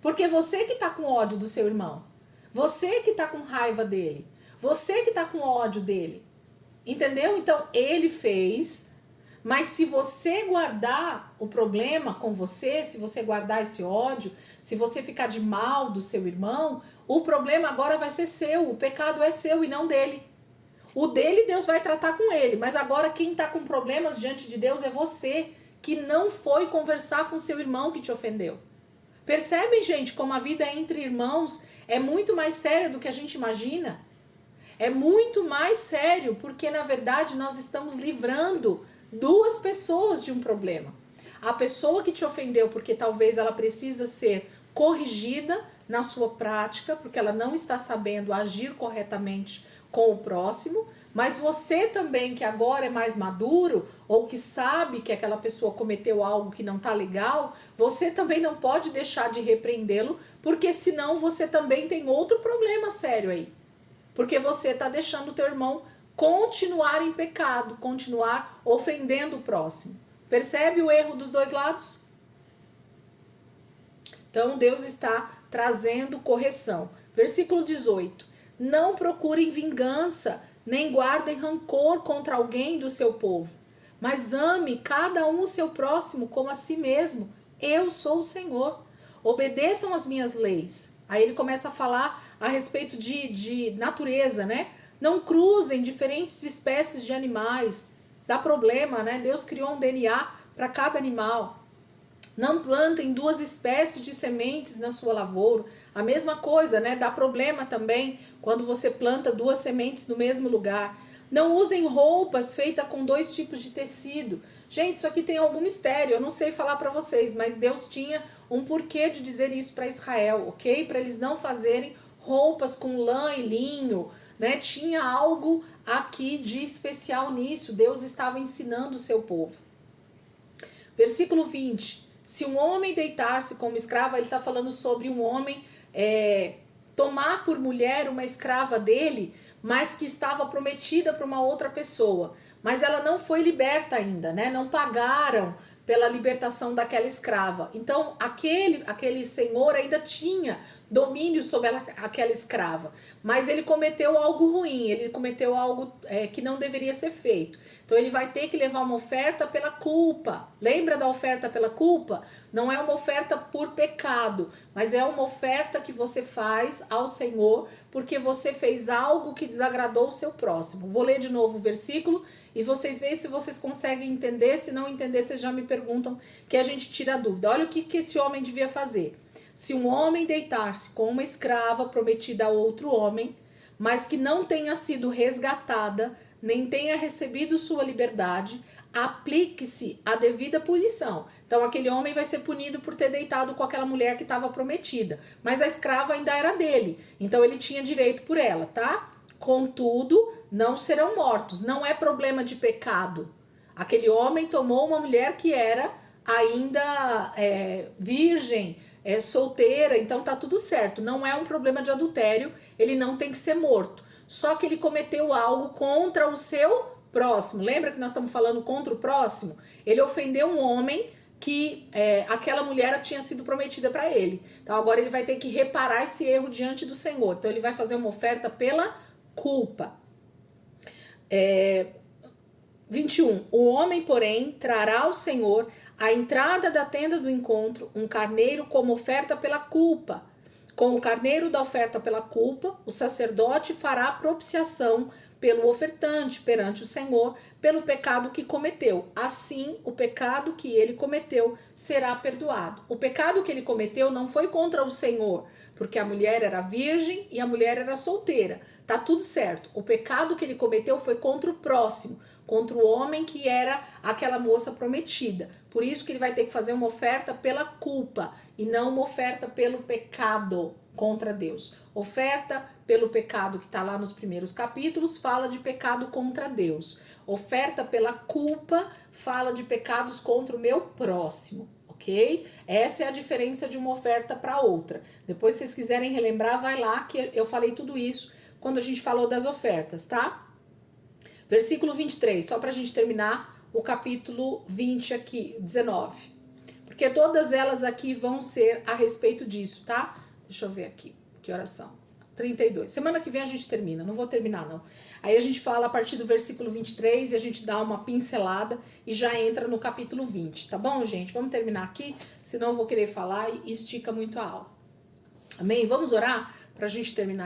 Porque você que está com ódio do seu irmão. Você que está com raiva dele. Você que está com ódio dele. Entendeu? Então, ele fez, mas se você guardar o problema com você, se você guardar esse ódio, se você ficar de mal do seu irmão, o problema agora vai ser seu, o pecado é seu e não dele. O dele Deus vai tratar com ele, mas agora quem está com problemas diante de Deus é você, que não foi conversar com seu irmão que te ofendeu. Percebem, gente, como a vida entre irmãos é muito mais séria do que a gente imagina? É muito mais sério, porque na verdade nós estamos livrando duas pessoas de um problema. A pessoa que te ofendeu, porque talvez ela precisa ser corrigida na sua prática, porque ela não está sabendo agir corretamente com o próximo, mas você também que agora é mais maduro, ou que sabe que aquela pessoa cometeu algo que não tá legal, você também não pode deixar de repreendê-lo, porque senão você também tem outro problema sério aí. Porque você tá deixando o teu irmão continuar em pecado, continuar ofendendo o próximo. Percebe o erro dos dois lados? Então Deus está trazendo correção. Versículo 18. Não procurem vingança, nem guardem rancor contra alguém do seu povo, mas ame cada um o seu próximo como a si mesmo. Eu sou o Senhor. Obedeçam as minhas leis. Aí ele começa a falar a respeito de natureza, né? Não cruzem diferentes espécies de animais. Dá problema, né? Deus criou um DNA para cada animal. Não plantem duas espécies de sementes na sua lavoura. A mesma coisa, né? Dá problema também quando você planta duas sementes no mesmo lugar. Não usem roupas feitas com dois tipos de tecido. Gente, isso aqui tem algum mistério. Eu não sei falar para vocês, mas Deus tinha um porquê de dizer isso para Israel, ok? Para eles não fazerem roupas com lã e linho, né? Tinha algo aqui de especial nisso. Deus estava ensinando o seu povo. Versículo 20. Se um homem deitar-se como escrava, ele está falando sobre um homem tomar por mulher uma escrava dele, mas que estava prometida para uma outra pessoa. Mas ela não foi liberta ainda, né? Não pagaram pela libertação daquela escrava. Então, aquele senhor ainda tinha domínio sobre aquela escrava, mas ele cometeu algo ruim, ele cometeu algo que não deveria ser feito. Então, ele vai ter que levar uma oferta pela culpa. Lembra da oferta pela culpa? Não é uma oferta por pecado, mas é uma oferta que você faz ao Senhor porque você fez algo que desagradou o seu próximo. Vou ler de novo o versículo e vocês veem se vocês conseguem entender. Se não entender, vocês já me perguntam, que a gente tira a dúvida. Olha o que esse homem devia fazer. Se um homem deitar-se com uma escrava prometida a outro homem, mas que não tenha sido resgatada, nem tenha recebido sua liberdade, aplique-se a devida punição. Então aquele homem vai ser punido por ter deitado com aquela mulher que estava prometida, mas a escrava ainda era dele, então ele tinha direito por ela, tá? Contudo, não serão mortos, não é problema de pecado. Aquele homem tomou uma mulher que era ainda virgem, solteira, então tá tudo certo, não é um problema de adultério, ele não tem que ser morto. Só que ele cometeu algo contra o seu próximo. Lembra que nós estamos falando contra o próximo? Ele ofendeu um homem que aquela mulher tinha sido prometida para ele. Então agora ele vai ter que reparar esse erro diante do Senhor. Então ele vai fazer uma oferta pela culpa. 21. O homem, porém, trará ao Senhor à entrada da tenda do encontro um carneiro como oferta pela culpa. Com o carneiro da oferta pela culpa, o sacerdote fará propiciação pelo ofertante perante o Senhor, pelo pecado que cometeu. Assim, o pecado que ele cometeu será perdoado. O pecado que ele cometeu não foi contra o Senhor, porque a mulher era virgem e a mulher era solteira. Tá tudo certo. O pecado que ele cometeu foi contra o próximo, contra o homem que era aquela moça prometida. Por isso que ele vai ter que fazer uma oferta pela culpa e não uma oferta pelo pecado contra Deus. Oferta pelo pecado, que está lá nos primeiros capítulos, fala de pecado contra Deus. Oferta pela culpa fala de pecados contra o meu próximo, ok? Essa é a diferença de uma oferta para outra. Depois, se vocês quiserem relembrar, vai lá que eu falei tudo isso quando a gente falou das ofertas, tá? Versículo 23, só para a gente terminar o capítulo 20 aqui, 19. Porque todas elas aqui vão ser a respeito disso, tá? Deixa eu ver aqui, que oração. 32. Semana que vem a gente termina, não vou terminar não. Aí a gente fala a partir do versículo 23 e a gente dá uma pincelada e já entra no capítulo 20, tá bom, gente? Vamos terminar aqui, senão eu vou querer falar e estica muito a aula. Amém? Vamos orar pra gente terminar